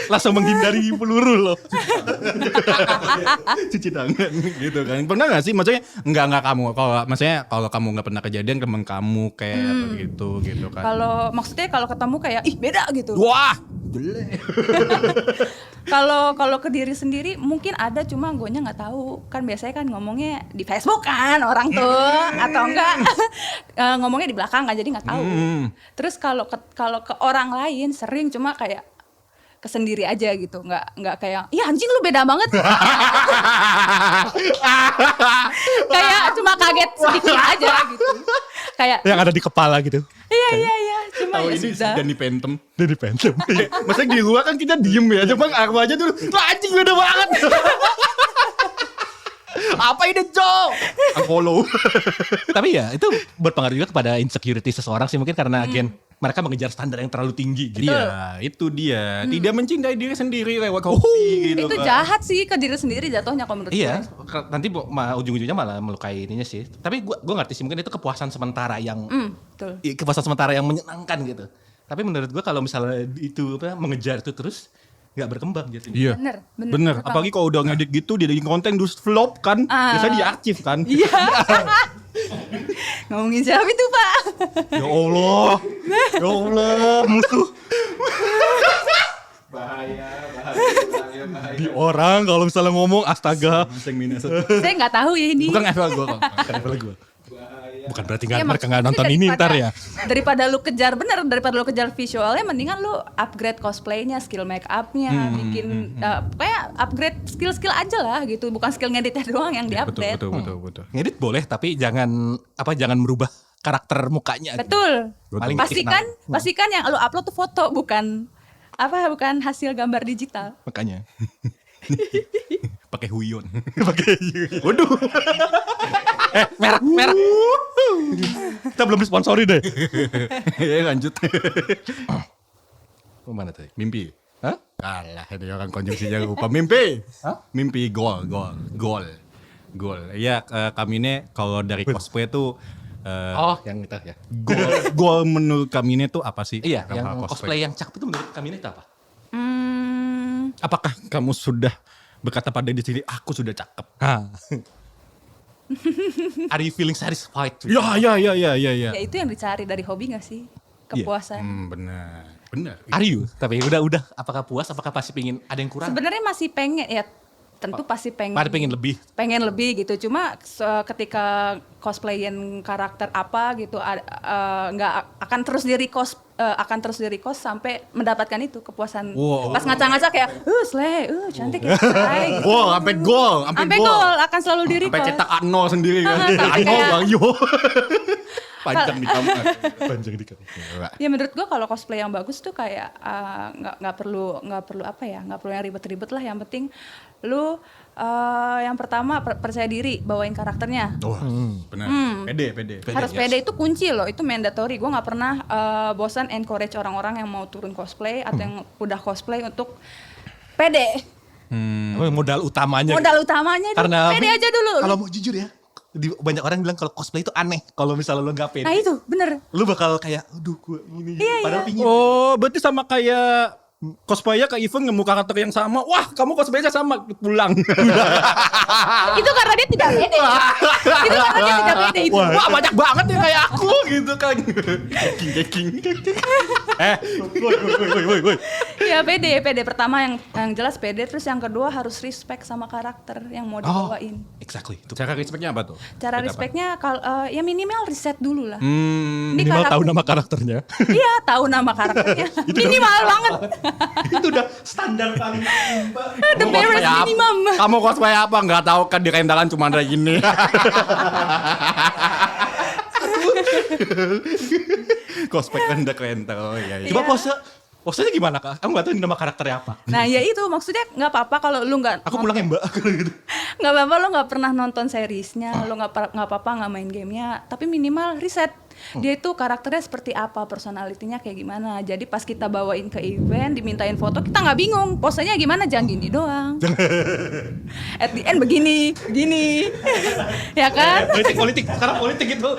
Langsung menghindari peluru loh. Cuci tangan gitu kan. Pernah gak sih? Maksudnya enggak kamu. Kalau kamu gak pernah kejadian temen kamu kayak apa gitu kan. Kalau ketemu kayak ih beda gitu. Wah, jelek. Kalau ke diri sendiri mungkin ada, cuma guanya nggak tahu. Kan biasanya kan ngomongnya di Facebook kan orang tuh, atau enggak ngomongnya di belakang kan, jadi nggak tahu. Terus kalau ke orang lain sering, cuma kayak kesendiri aja gitu, nggak kayak iya anjing lu beda banget. Kayak cuma kaget sedikit aja gitu, kayak Yang ada di kepala gitu. iya cuma Tahu ya ini sudah. dan dipentem. Maksudnya di luar kan kita diem ya, coba aku aja dulu. Lah anjing beda banget. Apa ini Jo? Unfollow. Tapi ya itu berpengaruh juga kepada insecurity seseorang sih, mungkin karena mereka mengejar standar yang terlalu tinggi gitu. Iya, itu dia. Tidak mencintai diri sendiri lewat hobi gitu. Itu kan. jahat sih ke diri sendiri jatuhnya kalau menurut Iya, gue. nanti ujung-ujungnya malah melukai ininya sih. Tapi gue ngerti sih, mungkin itu kepuasan sementara yang Betul. kepuasan sementara yang menyenangkan gitu. Tapi menurut gue kalau misalnya itu mengejar itu terus nggak berkembang jadinya. Iya. Bener. Apalagi kalau udah ngedit gitu, dia bikin konten terus flop kan. Biasanya diarchive kan. Iya. Ngomongin siapa itu Pak? Ya Allah. Ya Allah, musuh. Bahaya. Di orang kalau misalnya ngomong astaga. Saya nggak tahu ya ini. Bukan level gue kok. Bukan level gue. Bukan berarti Ya, mereka nggak nonton maksudnya ini ntar ya. Daripada lu kejar visualnya, mendingan lu upgrade cosplaynya, skill make upnya, bikin kayak upgrade skill aja lah gitu, bukan skill ngeditnya doang yang diupdate. Betul. Ngedit boleh tapi jangan merubah karakter mukanya. Betul. Paling Pastikan yang lu upload tuh foto, bukan hasil gambar digital. Makanya. Pakai huyon. Waduh. merah. Kita belum disponsori deh. Ya lanjut. Mana tadi? Mimpi. Hah? Alah, ini orang konjungsinya lupa. Mimpi. Mimpi goal. Ya kami ini kalau dari cosplay tuh Yang itu ya. goal menurut kami ini tuh apa sih? Iya, Dalam yang hal cosplay yang cakep itu menurut kami itu apa? Apakah kamu sudah berkata pada diri sendiri aku sudah cakep? Are you feeling satisfied? Ya. Ya itu yang dicari dari hobi gak sih? Kepuasan. Benar. Are you? Tapi udah apakah puas? Apakah pasti pingin ada yang kurang? Sebenarnya masih pengen ya, tentu pasti pengen. Pada pengen lebih. Pengen lebih gitu. Cuma ketika cosplayin karakter apa gitu nggak akan terus di request sampai mendapatkan itu kepuasan. Wow. Pas ngaca-ngaca kayak slay, cantik ya slay. Gitu. Sampai gol, Sampai gol akan selalu di Sampai request. cetak A0 sendiri kan. Sampai A0 kayak- Bang Yo. Panjang di kamar. Panjang di kamar. Ya menurut gue kalau cosplay yang bagus tuh kayak nggak perlu apa ya, nggak perlu yang ribet-ribet lah. Yang penting lu yang pertama percaya diri bawain karakternya. Oh, benar. Pede. Harus pede, itu kunci loh, itu mandatory. Gue nggak pernah bosan encourage orang-orang yang mau turun cosplay atau yang udah cosplay untuk pede. Modal utamanya. Modal utamanya itu Karena pede aja dulu. Kalau mau jujur ya, banyak orang bilang kalau cosplay itu aneh. Kalau misalnya lo nggak pede, Nah itu bener. lu bakal kayak, aduh gue ini. Iya, Padahal iya. pingin. Oh, berarti sama kayak cosplayer ke event nemu karakter yang sama. Wah, kamu cosplaynya sama, pulang. Itu karena dia tidak pede. Itu karena dia tidak pede itu. Wah, banyak banget yang kayak aku gitu kan. King. Woi. Ya pede. Pertama yang jelas pede, terus yang kedua harus respect sama karakter yang mau dibawain. Exactly. Itu. Cara respectnya apa tuh? Cara respectnya ya minimal riset dulu lah. Ini Minimal tahu karakter- nama karakternya. Iya, tahu nama karakternya. Minimal banget. Itu udah standar paling Mbak. The barest minimum. Kamu cosplay apa? Nggak tahu kan di rendalan cuma ada gini. Cosplay rental. Oh iya. Coba posenya gimana Kak? Kamu gak tahu nama karakternya apa? Nah ya itu maksudnya nggak apa-apa kalau lu nggak Aku pulang ya Mbak. Gitu. nggak apa-apa lu nggak pernah nonton seriesnya, lu nggak apa-apa nggak main gamenya, tapi minimal riset dia itu karakternya seperti apa, personalitinya kayak gimana. Jadi pas kita bawain ke event, dimintain foto, kita nggak bingung posenya gimana, jangan gini doang. At the end begini, ya kan? Politik. Sekarang politik gitu.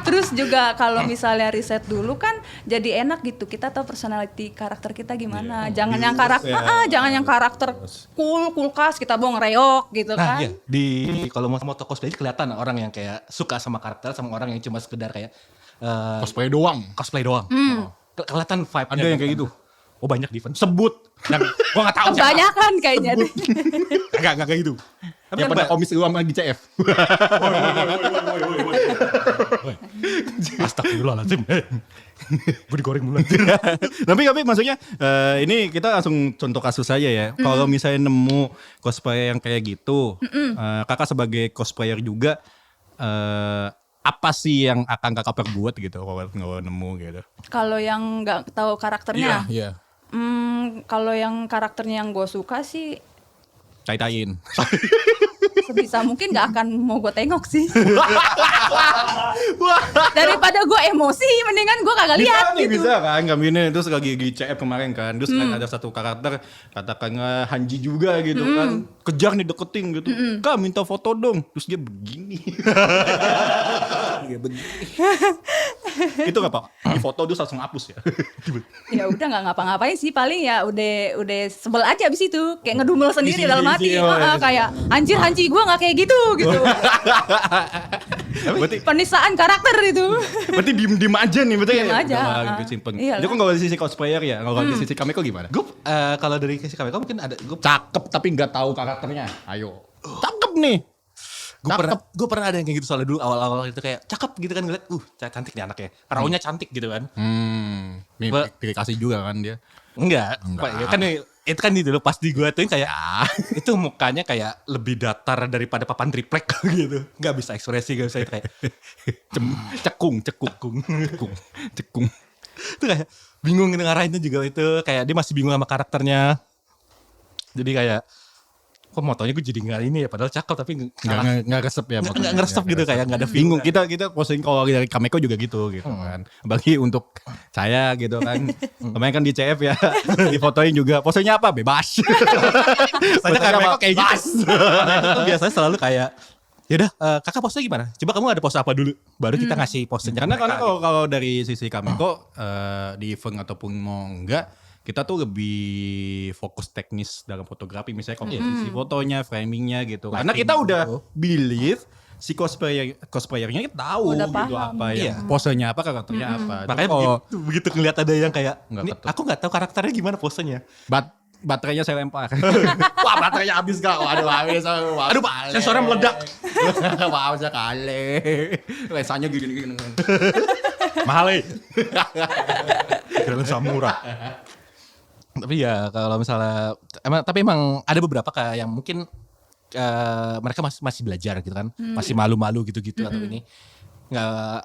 Terus juga kalau misalnya riset dulu kan jadi enak gitu, kita tahu personality karakter kita gimana. Jangan yang karakter, jangan yang karakter kulkas kita bong reok gitu Nah kan. iya, kalau mau moto cosplay kelihatan orang yang kayak suka sama karakter sama orang yang cuma sekedar kayak Cosplay doang. cosplay doang. Kelihatan vibe. Ada yang kayak gitu. Oh banyak di event. Sebut. Dan gua gak tahu siapa. Kebanyakan kayaknya deh. Enggak kayak gitu. Tapi Yang kan pada Mbak, komisi uang lagi CF. astagfirullahaladzim. Gue digoreng dulu. Tapi maksudnya ini kita langsung contoh kasus saja ya. Kalau misalnya nemu cosplayer yang kayak gitu, kakak sebagai cosplayer juga, apa sih yang akan kakak perbuat gitu kalau nemu gitu? Kalau yang nggak tahu karakternya, Iya. Kalau yang karakternya yang gue suka sih Caitain. sebisa mungkin nggak akan mau gue tengok sih. Daripada gue emosi, mendingan gue kagak lihat gitu. Bisa kan, kami terus lagi di CF kemarin kan, terus ada satu karakter katakanlah Hanji juga gitu kan, kejar nih deketin gitu, Kak minta foto dong, terus dia begini. Dia begini. Itu nggak Pak? Di foto terus langsung hapus ya. Ya udah nggak ngapa-ngapain sih, paling ya udah sebel aja abis itu, kayak ngedumel sendiri dalam hati. Kayak anjir gue nggak kayak gitu. Berarti Penistaan karakter itu. berarti diem aja nih, berarti Diem aja. simpen. Iyalah. Itu kan kalau dari sisi cosplayer ya, kalau dari sisi Kameko gimana? Gue kalau dari sisi kamera mungkin ada gue Cakep tapi nggak tahu karakternya. Ayo. Cakep nih. gue pernah ada yang kayak gitu soalnya dulu awal-awal itu kayak cakep gitu kan ngeliat cantik nih anaknya, perahunya cantik gitu kan. Nih dikasih juga kan dia. Enggak. Pak, ya kan itu kan itu loh pas di gue tuh kayak itu mukanya kayak lebih datar daripada papan triplek gitu. Enggak bisa ekspresi, enggak bisa kayak Cekung. itu kayak bingung ngarahinnya juga itu kayak dia masih bingung sama karakternya. Jadi kayak kok motonya gue jadi nggak ini ya padahal cakep tapi Nggak resep ya. nggak ngeresep gitu kayak nggak ada Bingung kita posting kalau dari Kameko juga gitu kan. Bagi untuk saya gitu kan. Kemarin kan di CF ya. Difotoin juga. Posenya apa? Bebas. Saya Kameko kayak gitu. itu biasanya selalu kayak yaudah kakak pose gimana? Coba kamu ada pose apa dulu baru kita ngasih posenya. Karena kalau dari sisi Kameko di event ataupun mau enggak, kita tuh lebih fokus teknis dalam fotografi, misalnya komposisi fotonya, framingnya gitu. Karena kita udah believe si cosplayernya kita tahu Udah gitu paham. apa ya, posenya apa, karakternya apa. Makanya Kalau begitu ngeliat ada yang kayak Nggak "Ini ketemu." aku nggak tahu karakternya gimana posenya. baterainya saya lempar. Wah, baterainya habis Kak. Waduh, habis. Aduh, Pak, sensornya meledak. Wah, sekali. Lesanya gini-gini. Mahal Kira samurai. Tapi ya kalau misalnya tapi emang ada beberapa kayak yang mungkin mereka masih belajar gitu kan, masih malu-malu gitu-gitu atau ini nggak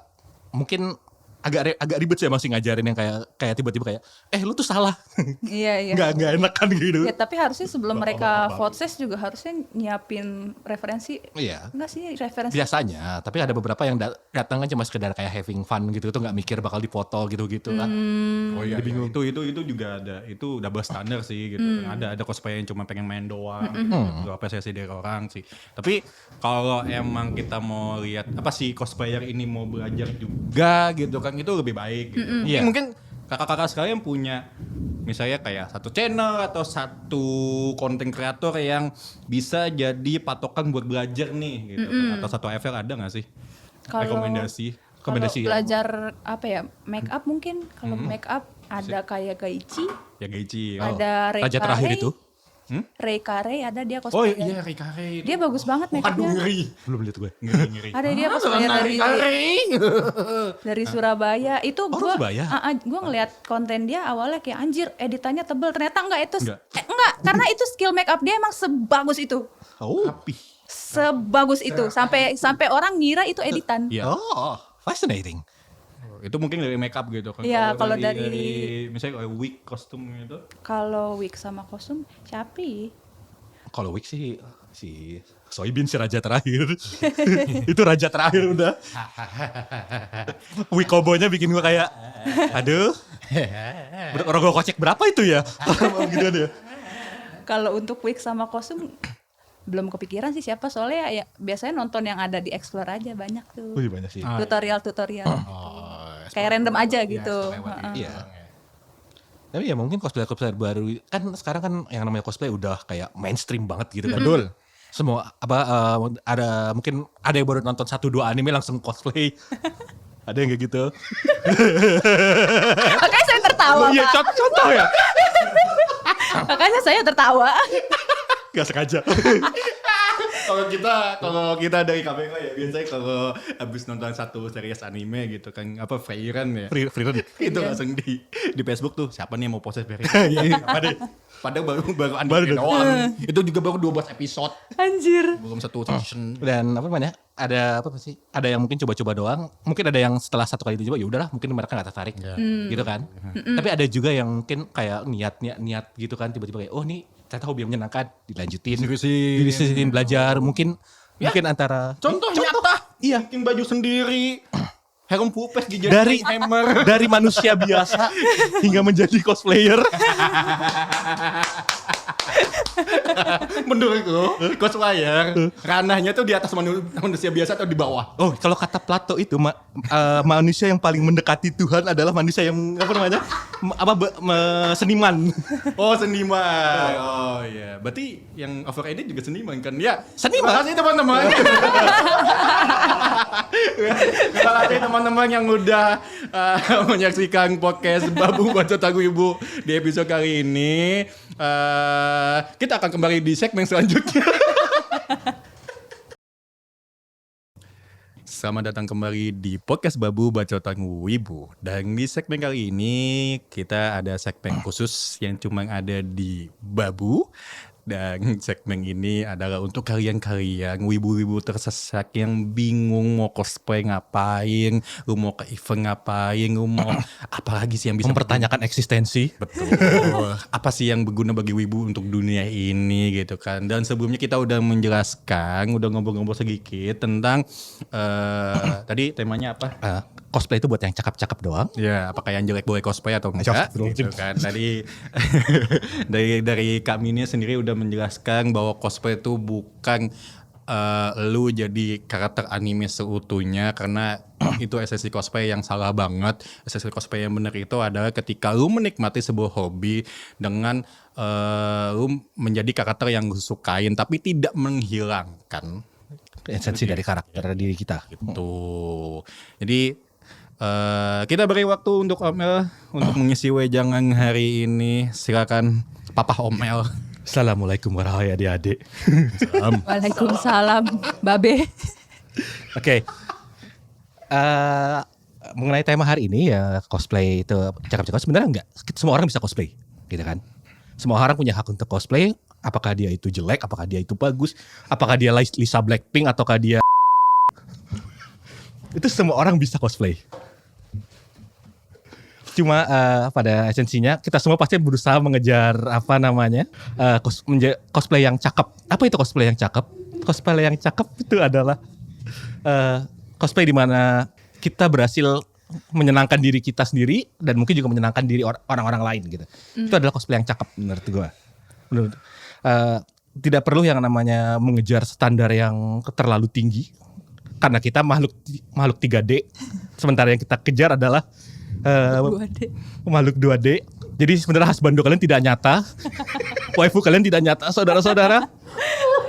mungkin agak ribet sih masih ngajarin yang kayak tiba-tiba kayak lu tuh salah. Iya. nggak enak kan gitu. Ya tapi harusnya sebelum mereka vote ses juga harusnya nyiapin referensi. Iya. Enggak sih referensi. Biasanya, tapi ada beberapa yang datang kan cuma sekedar kayak having fun gitu, tuh nggak mikir bakal dipoto gitu-gitu kan. Oh iya, bingung. Itu juga ada, itu double standar sih gitu. Ada cosplayer yang cuma pengen main doang, gitu, apresiasi dari orang sih. Tapi kalau emang kita mau lihat apa sih cosplayer ini mau belajar juga gitu kan, itu lebih baik gitu. Iya. Mungkin kakak-kakak sekalian punya misalnya kayak satu channel atau satu konten kreator yang bisa jadi patokan buat belajar nih gitu kan. Atau satu FL ada gak sih rekomendasi? Kalau ya. belajar apa ya, make up mungkin. Kalau make up ada kayak Gaichi, Ya Gaichi. ada Raja terakhir itu. Rei Kare ada dia Oh cosplayer. iya Rikare itu. Dia bagus banget make Aduh upnya. ngeri. Belum lihat gue. Ngeri. Ada dia cosplayer dari Surabaya. Itu gua Surabaya? gua ngeliat konten dia awalnya kayak anjir editannya tebel, ternyata enggak itu Enggak. enggak karena itu skill make up dia emang sebagus itu. Oh. Rapih. Sebagus itu sampai orang ngira itu editan. Iya. Oh, fascinating. Itu mungkin dari makeup gitu kan. Iya, kalau dari misalnya kayak wig kostum gitu. Kalau wig sama kostum Capi. Kalau wig sih si Soibin si raja terakhir. Itu raja terakhir udah. Wig kobonya bikin gue kayak aduh. Rogo kocek berapa itu ya? Gitu dia. Kalau untuk wig sama kostum belum kepikiran sih siapa, soalnya ya biasanya nonton yang ada di Explore aja banyak tuh. Wih banyak sih. Tutorial. Kayak random aja gitu. Iya. Tapi ya mungkin cosplayer baru kan sekarang kan yang namanya cosplay udah kayak mainstream banget gitu kan. Betul. Semua ada mungkin ada yang baru nonton 1-2 anime langsung cosplay. Ada yang kayak gitu. Makanya saya tertawa, Iya, Pak. contoh ya. Makanya saya tertawa. Gak sengaja. Kalau kita dari KPK ya biasanya kalau habis nonton satu series anime gitu kan apa Free-Run ya. Free-run. Itu langsung di Facebook tuh siapa nih yang mau proses Free-Run. Apa deh. Padahal baru anime doang. Itu juga baru 12 episode. Anjir. Belum satu season. Dan apa namanya? Ada apa sih? Ada yang mungkin coba-coba doang. Mungkin ada yang setelah satu kali dicoba ya udahlah, mungkin mereka nggak tertarik, gitu kan. Tapi ada juga yang mungkin kayak niat gitu kan, tiba-tiba kayak oh nih ternyata hobi yang menyenangkan, dilanjutin, dilanjutin belajar, mungkin antara Contoh nyata. Iya. Bikin baju sendiri. Helm pupes dari hammer. dari manusia biasa hingga menjadi cosplayer. Menurutku cosplayer ranahnya tuh di atas manusia biasa atau di bawah. Oh, kalau kata Plato itu manusia yang paling mendekati Tuhan adalah manusia yang apa namanya? Seniman. Oh seniman. Oh iya. Berarti yang overrated juga seniman kan? Ya. Seniman. Terima kasih teman-teman. Terima kasih teman-teman yang udah menyaksikan podcast Babu Bacot Lagu Ibu di episode kali ini. Kita akan kembali di segmen selanjutnya. Selamat datang kembali di podcast Babu Bacotan Wibu. Dan di segmen kali ini kita ada segmen khusus yang cuma ada di Babu. Dan segmen ini adalah untuk kalian-kalian wibu-wibu tersesat yang bingung mau cosplay ngapain, lu mau ke event ngapain, lu mau apalagi sih yang bisa Mempertanyakan eksistensi. Betul. Apa sih yang berguna bagi wibu untuk dunia ini gitu kan. Dan sebelumnya kita udah menjelaskan, udah ngobrol-ngobrol sedikit tentang tadi temanya apa? Cosplay itu buat yang cakep-cakep doang. Ya, apakah yang jelek boleh cosplay atau enggak? Gitu kan. Tadi dari kami ini sendiri udah menjelaskan bahwa cosplay itu bukan lu jadi karakter anime seutuhnya, karena itu esensi cosplay yang salah banget. Esensi cosplay yang benar itu adalah ketika lu menikmati sebuah hobi dengan lu menjadi karakter yang lu sukain tapi tidak menghilangkan Esensi dari karakter diri kita. gitu. Jadi kita beri waktu untuk Omel untuk mengisi wejangan hari ini. Silakan Papa Omel. Assalamualaikum warahmatullahi adik-adik. Waalaikumsalam, Babe. Oke. Mengenai tema hari ini ya, cosplay itu cakep-cakep, sebenarnya enggak. Semua orang bisa cosplay, gitu kan. Semua orang punya hak untuk cosplay. Apakah dia itu jelek, apakah dia itu bagus, apakah dia Lisa Blackpink ataukah dia itu semua orang bisa cosplay. Cuma pada esensinya kita semua pasti berusaha mengejar cosplay yang cakep. Apa itu cosplay yang cakep? Cosplay yang cakep itu adalah cosplay di mana kita berhasil menyenangkan diri kita sendiri dan mungkin juga menyenangkan diri orang-orang lain gitu. Itu adalah cosplay yang cakep menurut gue. Tidak perlu yang namanya mengejar standar yang terlalu tinggi karena kita makhluk 3D. Sementara yang kita kejar adalah 2D. makhluk 2D. Jadi sebenarnya husbando kalian tidak nyata, waifu kalian tidak nyata, saudara-saudara.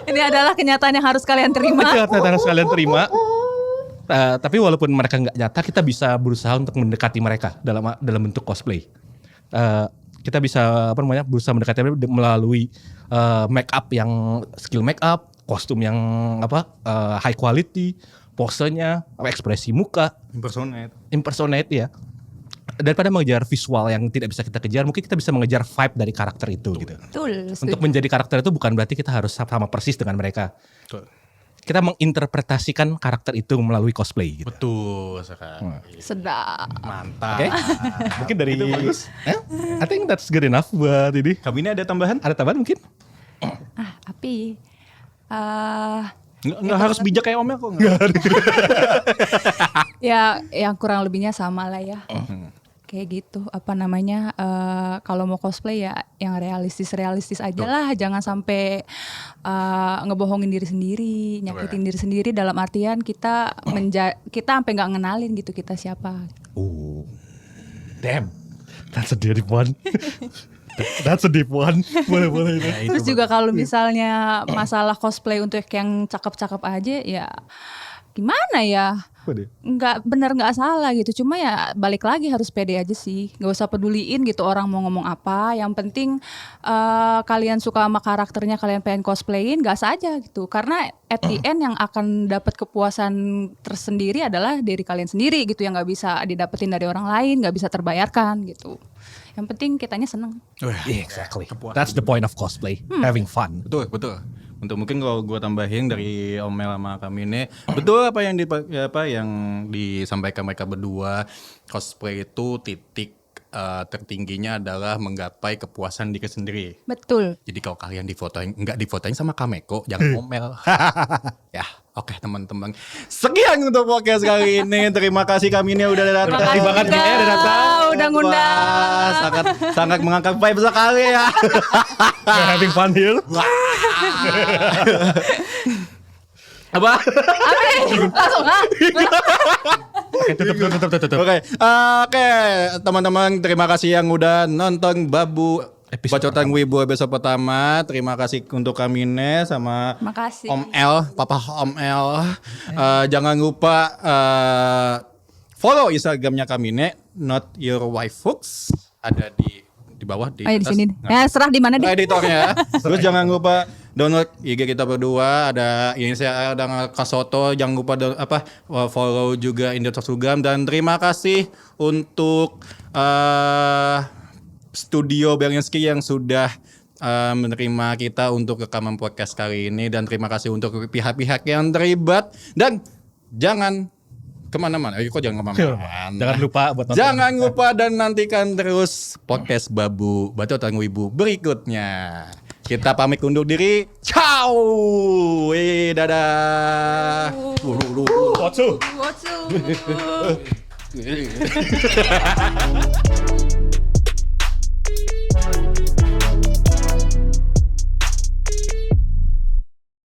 Ini adalah kenyataan yang harus kalian terima. Itu harus kalian terima. Tapi walaupun mereka nggak nyata, kita bisa berusaha untuk mendekati mereka dalam bentuk cosplay. Kita bisa berusaha mendekati mereka melalui skill make up, kostum yang high quality, posenya, ekspresi muka, impersonate ya. Daripada mengejar visual yang tidak bisa kita kejar, mungkin kita bisa mengejar vibe dari karakter itu gitu. Betul. Untuk menjadi karakter itu bukan berarti kita harus sama persis dengan mereka. Betul. Kita menginterpretasikan karakter itu melalui cosplay gitu. Betul sekali. Sedap. Mantap. Oke. Mungkin dari I think that's good enough buat ini. Kami ini ada tambahan? Ada tambahan mungkin? Api. Nggak harus bijak kayak Omel kok. Ya, yang kurang lebihnya sama lah ya. Kayak gitu. Kalau mau cosplay ya yang realistis aja lah. Jangan sampai ngebohongin diri sendiri, nyakitin diri sendiri. Dalam artian kita sampai nggak ngenalin gitu kita siapa. Oh, damn, that's a deep one. That's a deep one. Boleh. Terus juga kalau misalnya masalah cosplay untuk yang cakep-cakep aja ya gimana ya? Nggak salah gitu, cuma ya balik lagi harus pede aja sih, nggak usah peduliin gitu orang mau ngomong apa, yang penting kalian suka sama karakternya, kalian pengen cosplayin, gas aja gitu, karena at the end yang akan dapat kepuasan tersendiri adalah diri kalian sendiri gitu, yang nggak bisa didapetin dari orang lain, nggak bisa terbayarkan gitu. Yang penting kitanya seneng. Exactly. That's the point of cosplay, having fun. Betul. Untuk mungkin kalau gue tambahin dari Omel sama kami ini, betul apa yang disampaikan mereka berdua, cosplay itu titik tertingginya adalah menggapai kepuasan diri sendiri. Betul. Jadi kalau kalian nggak difotoin sama Kameko, jangan Omel. Ya, oke teman-teman. Sekian untuk podcast kali ini. Terima kasih kami ini udah datang. Terima kasih banget juga. udah datang. Udah ngundang. Sangat mengangkat vibe sekali ya. We're having fun here. Apa? Langsung Tutup. Oke, teman-teman, terima kasih yang udah nonton Babu Bacotan Wibu episode pertama. Terima kasih untuk Kamine sama Makasih. Om L, Papa Om L. Jangan lupa follow Instagramnya Kamine, Not Your Wife Hooks, ada di bawah di di atas. sini. Nah, Serah di mana deh. editornya. Terus jangan lupa download IG kita berdua, ada ini saya ada Kasoto, jangan lupa follow juga Indosat Sugam, dan terima kasih untuk Studio Berlinski yang sudah menerima kita untuk rekaman podcast kali ini, dan terima kasih untuk pihak-pihak yang terlibat, dan jangan kemana-mana. Kok jangan kemana-mana. Jangan lupa buat nonton. Jangan lupa dan nantikan terus podcast Babu Bacotan Wibu berikutnya. Kita pamit undur diri. Ciao. Dadah. What's up? What's up?